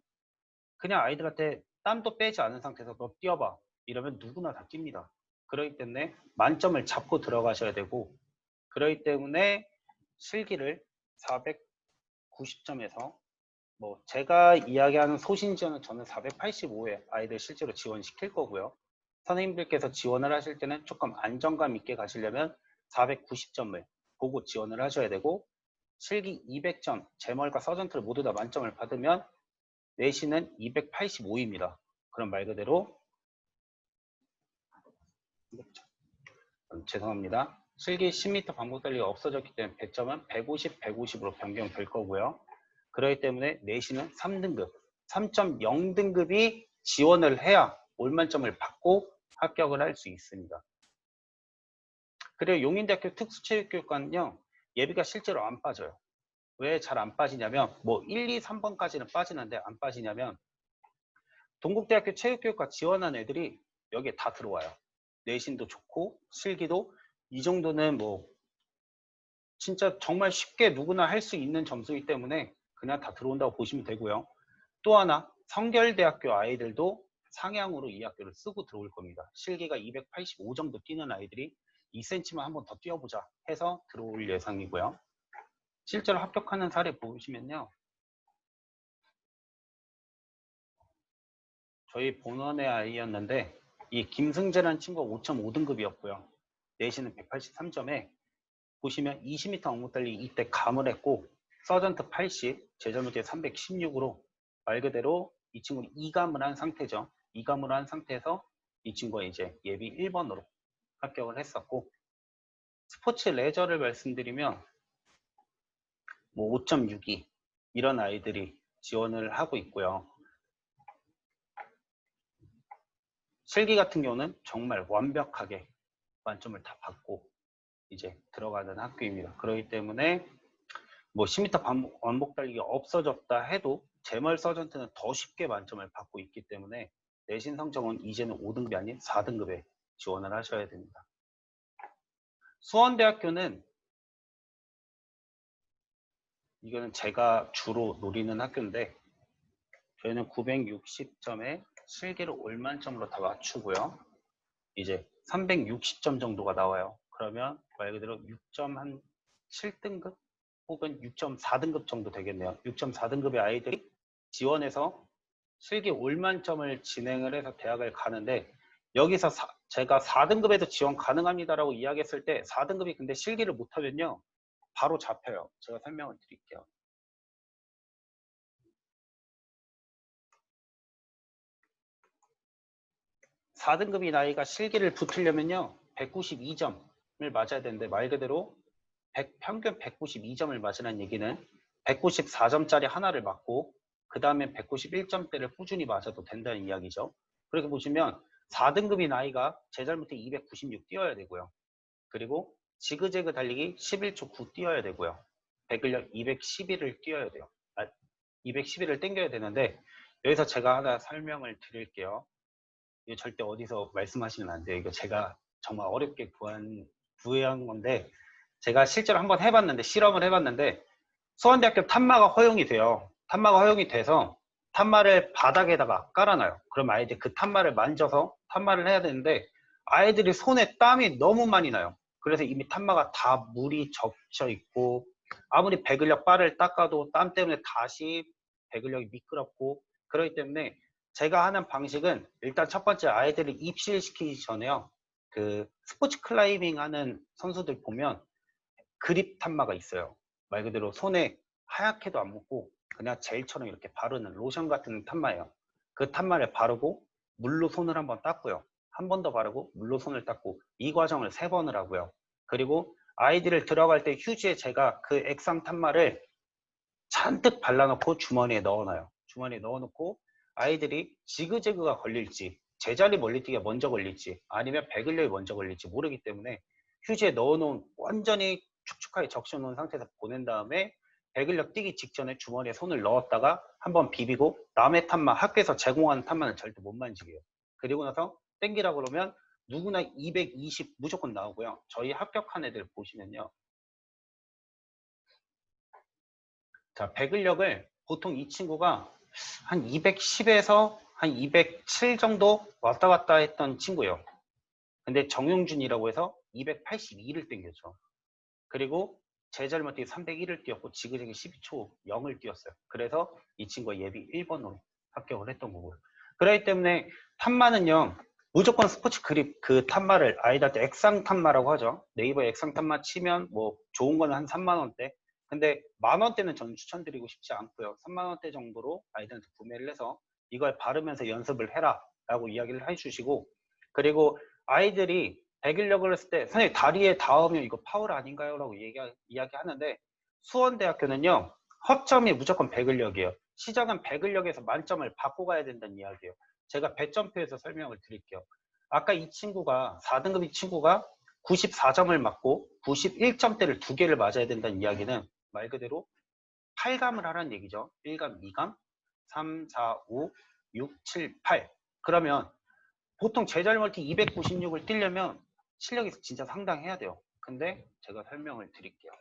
그냥 아이들한테 땀도 빼지 않은 상태에서 너 뛰어봐 이러면 누구나 다 뜁니다. 그렇기 때문에 만점을 잡고 들어가셔야 되고 그렇기 때문에 실기를 490점에서 뭐 제가 이야기하는 소신지원은 저는 485에 아이들 실제로 지원시킬 거고요. 선생님들께서 지원을 하실 때는 조금 안정감 있게 가시려면 490점을 보고 지원을 하셔야 되고 실기 200점, 제멀과 서전트를 모두 다 만점을 받으면 내신은 285입니다. 그럼 말 그대로 죄송합니다. 실기 10m 반복 달리기가 없어졌기 때문에 배점은 150, 150으로 변경될 거고요. 그렇기 때문에 내신은 3등급, 3.0등급이 지원을 해야 올만점을 받고 합격을 할 수 있습니다. 그리고 용인대학교 특수체육교육과는요. 예비가 실제로 안 빠져요. 왜 잘 안 빠지냐면 뭐 1, 2, 3번까지는 빠지는데 안 빠지냐면 동국대학교 체육교육과 지원한 애들이 여기에 다 들어와요. 내신도 좋고 실기도 이 정도는 뭐 진짜 정말 쉽게 누구나 할 수 있는 점수이기 때문에 그냥 다 들어온다고 보시면 되고요. 또 하나 성결대학교 아이들도 상향으로 이 학교를 쓰고 들어올 겁니다. 실기가 285 정도 뛰는 아이들이 2cm만 한번 더 뛰어보자 해서 들어올 예상이고요. 실제로 합격하는 사례 보시면요. 저희 본원의 아이였는데 이 김승재라는 친구가 5.5등급이었고요. 내신은 183점에 보시면 20m 엉뚱달리기 이때 감을 했고 서전트 80, 제자무대 316으로 말 그대로 이 친구는 2감을 한 상태죠. 2감을 한 상태에서 이 친구가 이제 예비 1번으로 합격을 했었고 스포츠 레저를 말씀드리면 뭐 5.62 이런 아이들이 지원을 하고 있고요. 실기 같은 경우는 정말 완벽하게 만점을 다 받고 이제 들어가는 학교입니다. 그렇기 때문에 뭐 10m 반복 달리기 없어졌다 해도 제멀 서전트는 더 쉽게 만점을 받고 있기 때문에 내신 성적은 이제는 5등급이 아닌 4등급에 지원을 하셔야 됩니다. 수원대학교는 이거는 제가 주로 노리는 학교인데 저희는 960점에 실기를 올만점으로 다 맞추고요. 이제 360점 정도가 나와요. 그러면 말 그대로 6.7등급 혹은 6.4등급 정도 되겠네요. 6.4등급의 아이들이 지원해서 실기 올만점을 진행을 해서 대학을 가는데 여기서 제가 4등급에도 지원 가능합니다라고 이야기했을 때 4등급이 근데 실기를 못하면요. 바로 잡혀요. 제가 설명을 드릴게요. 4등급인 아이가 실기를 붙으려면요 192점을 맞아야 되는데 말 그대로 평균 192점을 맞으라는 얘기는 194점짜리 하나를 맞고 그 다음에 191점대를 꾸준히 맞아도 된다는 이야기죠. 그렇게 보시면 4등급인 아이가 제 잘못에 296 뛰어야 되고요. 그리고 지그재그 달리기 11초 9 뛰어야 되고요. 배근력 211을 뛰어야 돼요. 211을 땡겨야 되는데 여기서 제가 하나 설명을 드릴게요. 이거 절대 어디서 말씀하시면 안 돼요. 이거 제가 정말 어렵게 구한 건데 제가 실제로 한번 해봤는데 실험을 해봤는데 수원대학교 탄마가 허용이 돼요. 탄마가 허용이 돼서 탄마를 바닥에다가 깔아놔요. 그럼 아이들이 그 탄마를 만져서 탄마를 해야 되는데 아이들이 손에 땀이 너무 많이 나요. 그래서 이미 탄마가 다 물이 적셔 있고 아무리 배근력 바를 닦아도 땀 때문에 다시 배근력이 미끄럽고 그렇기 때문에 제가 하는 방식은 일단 첫 번째 아이들을 입실시키기 전에요. 그 스포츠 클라이밍 하는 선수들 보면 그립 탄마가 있어요. 말 그대로 손에 하얗게도 안 묻고 그냥 젤처럼 이렇게 바르는 로션 같은 탄마예요. 그 탄마를 바르고 물로 손을 한번 닦고요. 한 번 더 바르고 물로 손을 닦고 이 과정을 3번을 하고요. 그리고 아이들을 들어갈 때 휴지에 제가 그 액상 탄마를 잔뜩 발라놓고 주머니에 넣어놔요. 주머니에 넣어놓고 아이들이 지그재그가 걸릴지 제자리 멀리뛰기가 먼저 걸릴지 아니면 배근력이 먼저 걸릴지 모르기 때문에 휴지에 넣어놓은 완전히 축축하게 적셔놓은 상태에서 보낸 다음에 배근력 뛰기 직전에 주머니에 손을 넣었다가 한번 비비고 남의 탄마 학교에서 제공하는 탄마는 절대 못 만지게요. 그리고 나서 땡기라 그러면 누구나 220 무조건 나오고요. 저희 합격한 애들 보시면요. 자, 배근력을 보통 이 친구가 한 210에서 한 207 정도 왔다 갔다 했던 친구예요. 근데 정용준이라고 해서 282를 땡겼죠. 그리고 제 잘못이 301을 뛰었고 지그재그 12초 0을 뛰었어요. 그래서 이 친구가 예비 1번으로 합격을 했던 거고요. 그렇기 때문에 탄마는요. 무조건 스포츠 그립 그 탄마를 아이들한테 액상 탄마라고 하죠. 네이버에 액상 탄마 치면 뭐 좋은 거는 한 3만 원대. 근데 만 원대는 저는 추천드리고 싶지 않고요. 3만 원대 정도로 아이들한테 구매를 해서 이걸 바르면서 연습을 해라 라고 이야기를 해주시고 그리고 아이들이 배근력을 했을 때 선생님 다리에 닿으면 이거 파울 아닌가요? 라고 이야기하는데 수원대학교는요. 허점이 무조건 배근력이에요. 시작은 배근력에서 만점을 받고 가야 된다는 이야기예요. 제가 배점표에서 설명을 드릴게요. 아까 이 친구가 4등급 이 친구가 94점을 맞고 91점대를 2개를 맞아야 된다는 이야기는 말 그대로 8감을 하라는 얘기죠. 1감, 2감, 3, 4, 5, 6, 7, 8. 그러면 보통 제자리멀티 296을 뛰려면 실력이 진짜 상당해야 돼요. 근데 제가 설명을 드릴게요.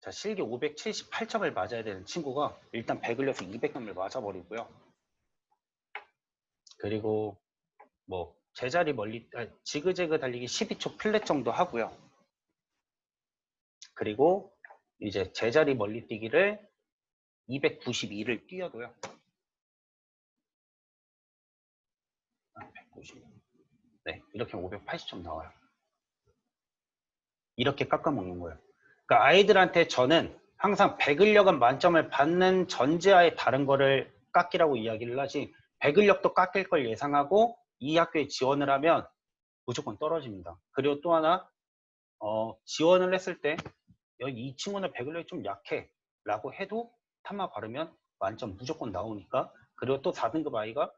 자, 실기 578점을 맞아야 되는 친구가 일단 배글려서 200점을 맞아버리고요. 그리고 뭐 제자리 멀리 지그재그 달리기 12초 플랫 정도 하고요. 그리고 이제 제자리 멀리 뛰기를 292를 뛰어도요. 190. 네, 이렇게 580점 나와요. 이렇게 깎아먹는 거예요. 그러니까 아이들한테 저는 항상 배근력은 만점을 받는 전제하에 다른 거를 깎이라고 이야기를 하지 배근력도 깎일 걸 예상하고 이 학교에 지원을 하면 무조건 떨어집니다. 그리고 또 하나 지원을 했을 때 이 친구는 배근력이 좀 약해 라고 해도 탐마 바르면 만점 무조건 나오니까 그리고 또 4등급 아이가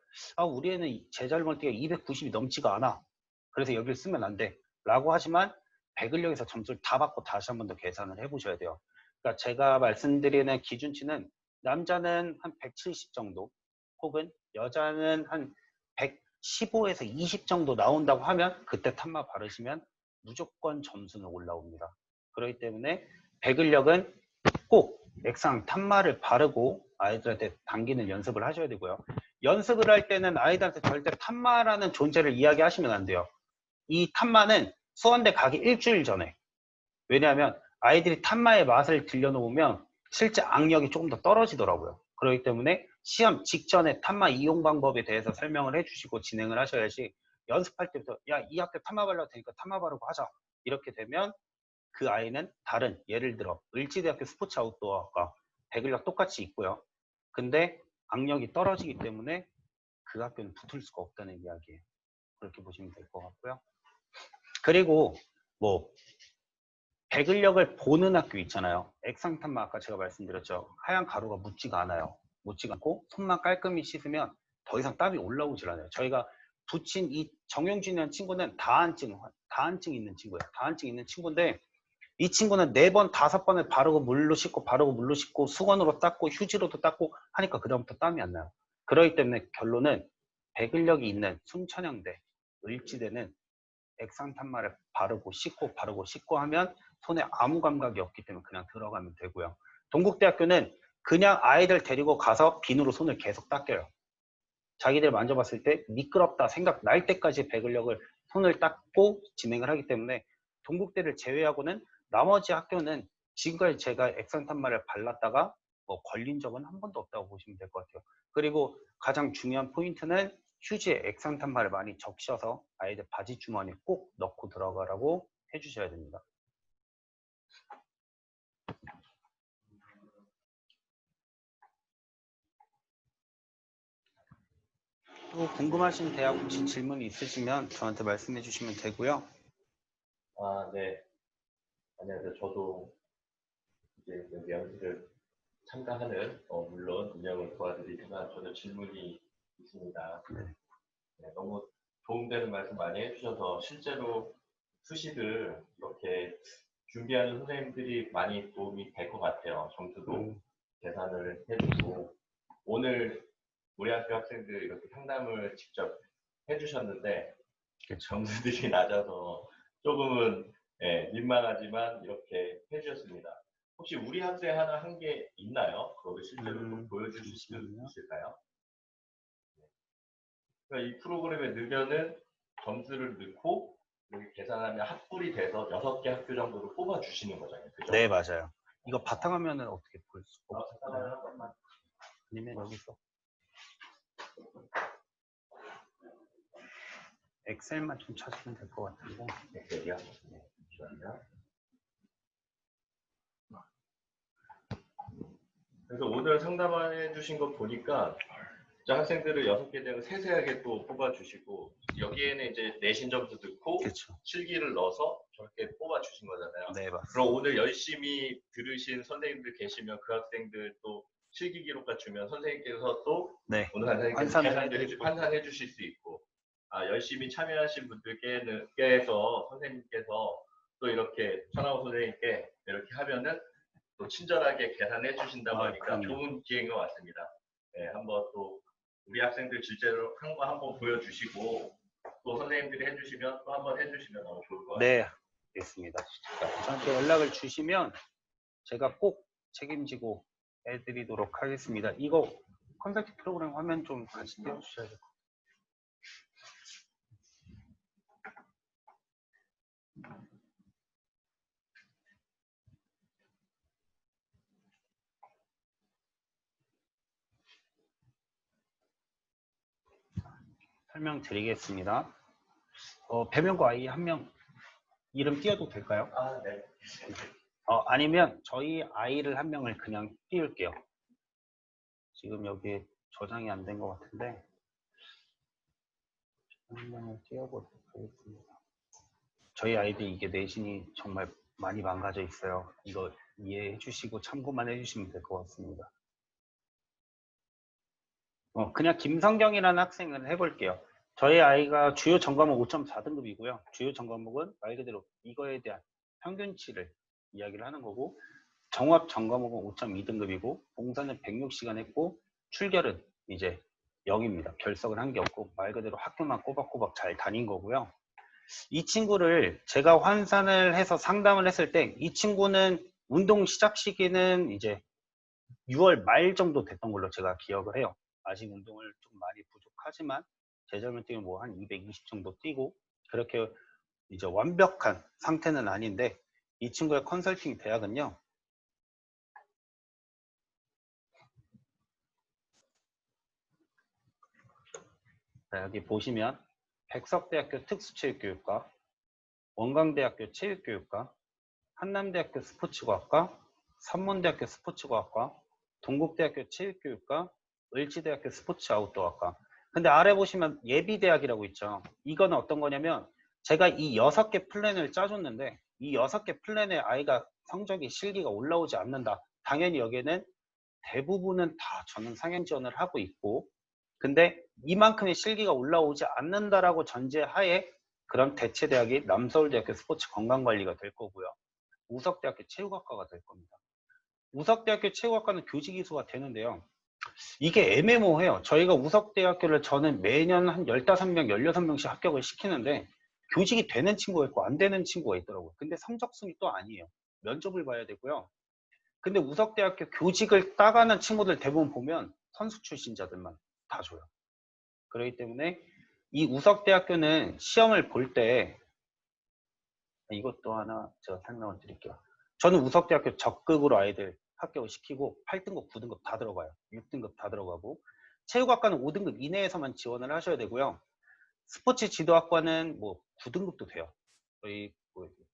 우리 애는 제잘멀티가 290이 넘지가 않아 그래서 여기를 쓰면 안 돼 라고 하지만 배근력에서 점수를 다 받고 다시 한 번 더 계산을 해보셔야 돼요. 그러니까 제가 말씀드리는 기준치는 남자는 한 170 정도 혹은 여자는 한 115에서 20 정도 나온다고 하면 그때 탐마 바르시면 무조건 점수는 올라옵니다. 그렇기 때문에 배근력은 꼭 액상 탄마를 바르고 아이들한테 당기는 연습을 하셔야 되고요. 연습을 할 때는 아이들한테 절대 탄마라는 존재를 이야기하시면 안 돼요. 이 탄마는 수원대 가기 일주일 전에 왜냐하면 아이들이 탄마의 맛을 들려놓으면 실제 악력이 조금 더 떨어지더라고요. 그렇기 때문에 시험 직전에 탄마 이용 방법에 대해서 설명을 해주시고 진행을 하셔야지 연습할 때부터 야, 이 학교 탄마 바르도 되니까 탄마 바르고 하자 이렇게 되면 그 아이는 다른 예를 들어 을지대학교 스포츠 아웃도어학과 배근력 똑같이 있고요. 근데 악력이 떨어지기 때문에 그 학교는 붙을 수가 없다는 이야기예요. 그렇게 보시면 될 것 같고요. 그리고 뭐 배근력을 보는 학교 있잖아요. 액상탄마 아까 제가 말씀드렸죠. 하얀 가루가 묻지가 않아요. 묻지가 않고 손만 깔끔히 씻으면 더 이상 땀이 올라오질 않아요. 저희가 붙인 이 정용진이라는 친구는 다한증 있는 친구예요. 다한증 있는 친구인데 이 친구는 4번, 5번을 바르고 물로 씻고 바르고 물로 씻고 수건으로 닦고 휴지로도 닦고 하니까 그다음부터 땀이 안 나요. 그렇기 때문에 결론은 배근력이 있는 순천향대, 을지대는 액상탄마를 바르고 씻고 하면 손에 아무 감각이 없기 때문에 그냥 들어가면 되고요. 동국대학교는 그냥 아이들 데리고 가서 비누로 손을 계속 닦여요. 자기들 만져봤을 때 미끄럽다 생각날 때까지 배근력을 손을 닦고 진행을 하기 때문에 동국대를 제외하고는 나머지 학교는 지금까지 제가 액상탄마를 발랐다가 뭐 걸린 적은 한 번도 없다고 보시면 될 것 같아요. 그리고 가장 중요한 포인트는 휴지에 액상탄마를 많이 적셔서 아이들 바지 주머니에 꼭 넣고 들어가라고 해주셔야 됩니다. 또 궁금하신 대학 혹시 질문이 있으시면 저한테 말씀해 주시면 되고요. 아, 네. 안녕하세요. 저도 이제 명시를 참가하는, 물론 운영을 도와드리지만 저도 질문이 있습니다. 네, 너무 도움되는 말씀 많이 해주셔서 실제로 수시를 이렇게 준비하는 선생님들이 많이 도움이 될 것 같아요. 점수도 계산을 해주고 오늘 우리 학교 학생들 이렇게 상담을 직접 해주셨는데 점수들이 낮아서 조금은 민망하지만 이렇게 해주셨습니다. 혹시 우리 학생 하나 한 게 있나요? 그거를 실제로 좀 보여주실 수 있을까요? 그러니까 이 프로그램에 넣으면은 점수를 넣고 여기 계산하면 합불이 돼서 6개 학교 정도로 뽑아주시는 거잖아요. 그죠? 네, 맞아요. 이거 바탕화면은 어떻게 볼 수 바탕화면 한 번만. 아니면 여기서 엑셀만 좀 찾으면 될 것 같은데. 엑셀이요? 네, 잠시만요. 그래서 오늘 상담해 주신 거 보니까 학생들을 6개 되면 세세하게 또 뽑아주시고 여기에는 이제 내신 점수 넣고 그렇죠. 실기를 넣어서 저렇게 뽑아주신 거잖아요. 네, 맞습니다. 그럼 오늘 열심히 들으신 선생님들 계시면 그 학생들 또 실기 기록과 주면 선생님께서 또 네, 오늘 선생님께서 환산을 계산도 해드리고. 환산해 주실 수 있고 열심히 참여하신 분들께서 선생님께서 또 이렇게 천하우 선생님께 이렇게 하면은 또 친절하게 계산해 주신다고 하니까 그럼요. 좋은 기회인 것 같습니다. 네, 한번 또 우리 학생들 실제로 한 거 한번 보여주시고 또 선생님들이 해주시면 또 한번 해주시면 너무 좋을 것 같아요. 네, 알겠습니다. 저한테 연락을 주시면 제가 꼭 책임지고 해드리도록 하겠습니다. 이거 컨설팅 프로그램 화면 좀 같이 띄워주셔야 돼요. 설명드리겠습니다. 배명고 아이 한 명 이름 띄워도 될까요? 아, 네. 아니면 저희 아이를 한 명을 그냥 띄울게요. 지금 여기 저장이 안 된 것 같은데 한 명을 띄워보도록 하겠습니다. 저희 아이들 이게 내신이 정말 많이 망가져 있어요. 이거 이해해 주시고 참고만 해주시면 될 것 같습니다. 그냥 김성경이라는 학생을 해볼게요. 저희 아이가 주요 전과목 5.4등급이고요. 주요 전과목은 말 그대로 이거에 대한 평균치를 이야기를 하는 거고 정합 전과목은 5.2등급이고 봉사는 106시간 했고 출결은 이제 0입니다. 결석을 한 게 없고 말 그대로 학교만 꼬박꼬박 잘 다닌 거고요. 이 친구를 제가 환산을 해서 상담을 했을 때 이 친구는 운동 시작 시기는 이제 6월 말 정도 됐던 걸로 제가 기억을 해요. 아직 운동을 좀 많이 부족하지만 제자면 뛰면 뭐 한 220 정도 뛰고 그렇게 이제 완벽한 상태는 아닌데 이 친구의 컨설팅 대학은요. 자, 여기 보시면 백석대학교 특수체육교육과, 원광대학교 체육교육과, 한남대학교 스포츠과학과, 삼문대학교 스포츠과학과, 동국대학교 체육교육과, 을지대학교 스포츠 아웃도어학과. 근데 아래 보시면 예비대학이라고 있죠. 이거는 어떤 거냐면 제가 이 6개 플랜을 짜줬는데 이 6개 플랜에 아이가 성적이 실기가 올라오지 않는다. 당연히 여기에는 대부분은 다 저는 상향 지원을 하고 있고 근데 이만큼의 실기가 올라오지 않는다라고 전제하에 그런 대체 대학이 남서울대학교 스포츠 건강관리가 될 거고요. 우석대학교 체육학과가 될 겁니다. 우석대학교 체육학과는 교직 이수가 되는데요. 이게 애매모호해요. 저희가 우석대학교를 저는 매년 한 15명, 16명씩 합격을 시키는데 교직이 되는 친구가 있고 안 되는 친구가 있더라고요. 근데 성적순이 또 아니에요. 면접을 봐야 되고요. 근데 우석대학교 교직을 따가는 친구들 대부분 보면 선수 출신자들만 다 줘요. 그렇기 때문에 이 우석대학교는 시험을 볼 때 이것도 하나 제가 설명을 드릴게요. 저는 우석대학교 적극으로 아이들 합격을 시키고 8등급, 9등급 다 들어가요. 6등급 다 들어가고 체육학과는 5등급 이내에서만 지원을 하셔야 되고요. 스포츠 지도학과는 뭐 9등급도 돼요. 저희 보여드릴게요.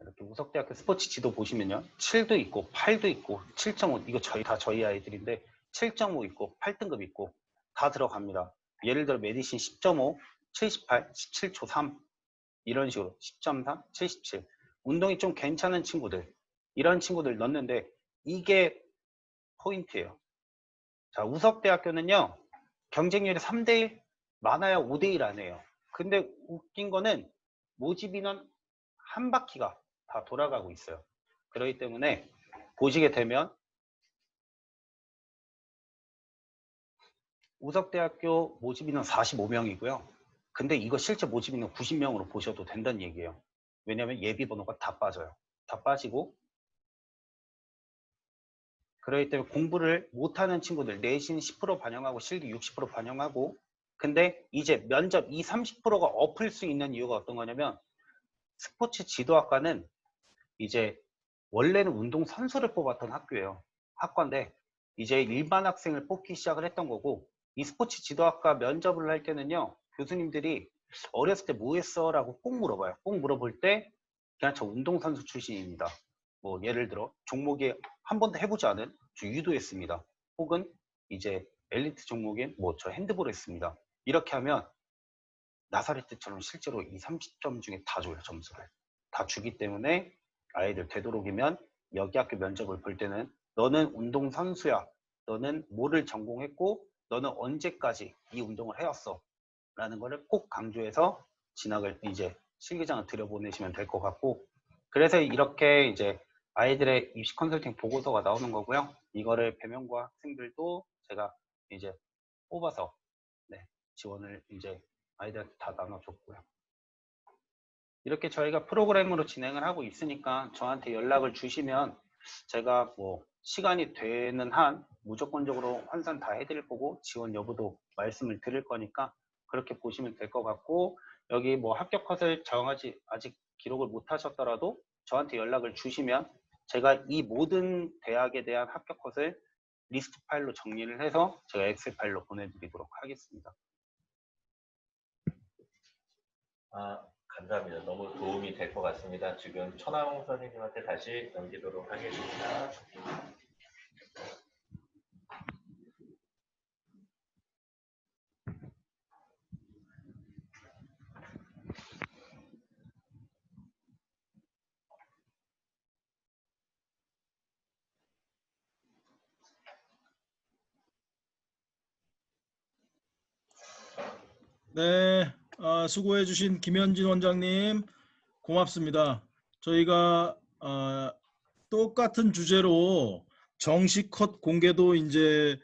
이렇게 우석대학교 스포츠 지도 보시면요. 7도 있고 8도 있고 7.5 이거 저희 아이들인데 7.5 있고 8등급 있고 다 들어갑니다. 예를 들어 메디신 10.5, 78, 17초 3 이런 식으로 10.3, 77 운동이 좀 괜찮은 친구들 이런 친구들 넣는데 이게 포인트예요. 자, 우석대학교는요. 경쟁률이 3대1 많아야 5대1 안 해요. 근데 웃긴 거는 모집 인원 한 바퀴가 다 돌아가고 있어요. 그렇기 때문에 보시게 되면 우석대학교 모집 인원 45명이고요. 근데 이거 실제 모집 인원 90명으로 보셔도 된다는 얘기예요. 왜냐하면 예비 번호가 다 빠져요. 다 빠지고 그렇기 때문에 공부를 못하는 친구들 내신 10% 반영하고 실기 60% 반영하고 근데 이제 면접 이 30%가 엎을 수 있는 이유가 어떤 거냐면 스포츠 지도학과는 이제 원래는 운동 선수를 뽑았던 학교예요. 학과인데 이제 일반 학생을 뽑기 시작을 했던 거고 이 스포츠 지도학과 면접을 할 때는요. 교수님들이 어렸을 때 뭐 했어? 라고 꼭 물어봐요. 꼭 물어볼 때 그냥 저 운동선수 출신입니다. 뭐 예를 들어 종목에 한 번도 해보지 않은 저 유도했습니다. 혹은 이제 엘리트 종목인 뭐 저 핸드볼 했습니다. 이렇게 하면 나사렛처럼 실제로 이 30점 중에 다 줘요. 점수를. 다 주기 때문에 아이들 되도록이면 여기 학교 면접을 볼 때는 너는 운동선수야. 너는 뭐를 전공했고 너는 언제까지 이 운동을 해왔어. 라는 거를 꼭 강조해서 진학을 이제 실기장을 들여보내시면 될 것 같고 그래서 이렇게 이제 아이들의 입시 컨설팅 보고서가 나오는 거고요. 이거를 배명고 학생들도 제가 이제 뽑아서 네, 지원을 이제 아이들한테 다 나눠줬고요. 이렇게 저희가 프로그램으로 진행을 하고 있으니까 저한테 연락을 주시면 제가 뭐 시간이 되는 한 무조건적으로 환산 다 해드릴 거고 지원 여부도 말씀을 드릴 거니까 그렇게 보시면 될 것 같고 여기 뭐 합격 컷을 정하지 아직 기록을 못 하셨더라도 저한테 연락을 주시면 제가 이 모든 대학에 대한 합격 컷을 리스트 파일로 정리를 해서 제가 엑셀 파일로 보내드리도록 하겠습니다. 감사합니다. 너무 도움이 될 것 같습니다. 지금 천하홍 선생님한테 다시 넘기도록 하겠습니다. 네, 수고해주신 김현진 원장님 고맙습니다. 저희가 똑같은 주제로 정식 컷 공개도 이제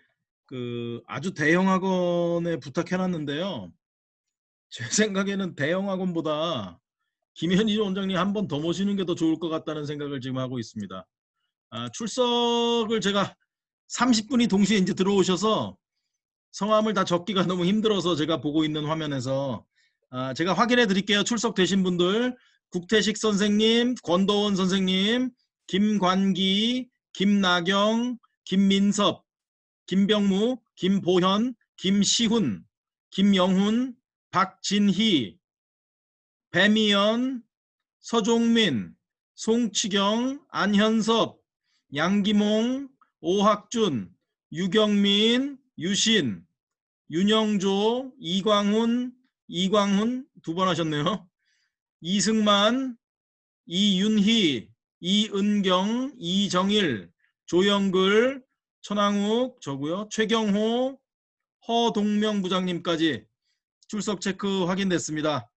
그 아주 대형 학원에 부탁해놨는데요. 제 생각에는 대형 학원보다 김현진 원장님 한 번 더 모시는 게 더 좋을 것 같다는 생각을 지금 하고 있습니다. 출석을 제가 30분이 동시에 이제 들어오셔서 성함을 다 적기가 너무 힘들어서 제가 보고 있는 화면에서 제가 확인해 드릴게요. 출석되신 분들 국태식 선생님, 권도원 선생님, 김관기, 김나경, 김민섭, 김병무, 김보현, 김시훈, 김영훈, 박진희, 배미연, 서종민, 송치경, 안현섭, 양기몽, 오학준, 유경민, 유신, 윤영조, 이광훈 두 번 하셨네요. 이승만, 이윤희, 이은경, 이정일, 조영글, 천항욱, 저고요. 최경호, 허동명 부장님까지 출석 체크 확인됐습니다.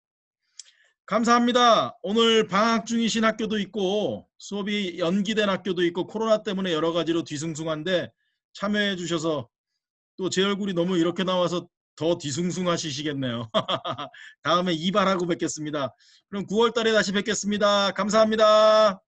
감사합니다. 오늘 방학 중이신 학교도 있고 수업이 연기된 학교도 있고 코로나 때문에 여러 가지로 뒤숭숭한데 참여해 주셔서 또 제 얼굴이 너무 이렇게 나와서 더 뒤숭숭하시겠네요. 다음에 이발하고 뵙겠습니다. 그럼 9월 달에 다시 뵙겠습니다. 감사합니다.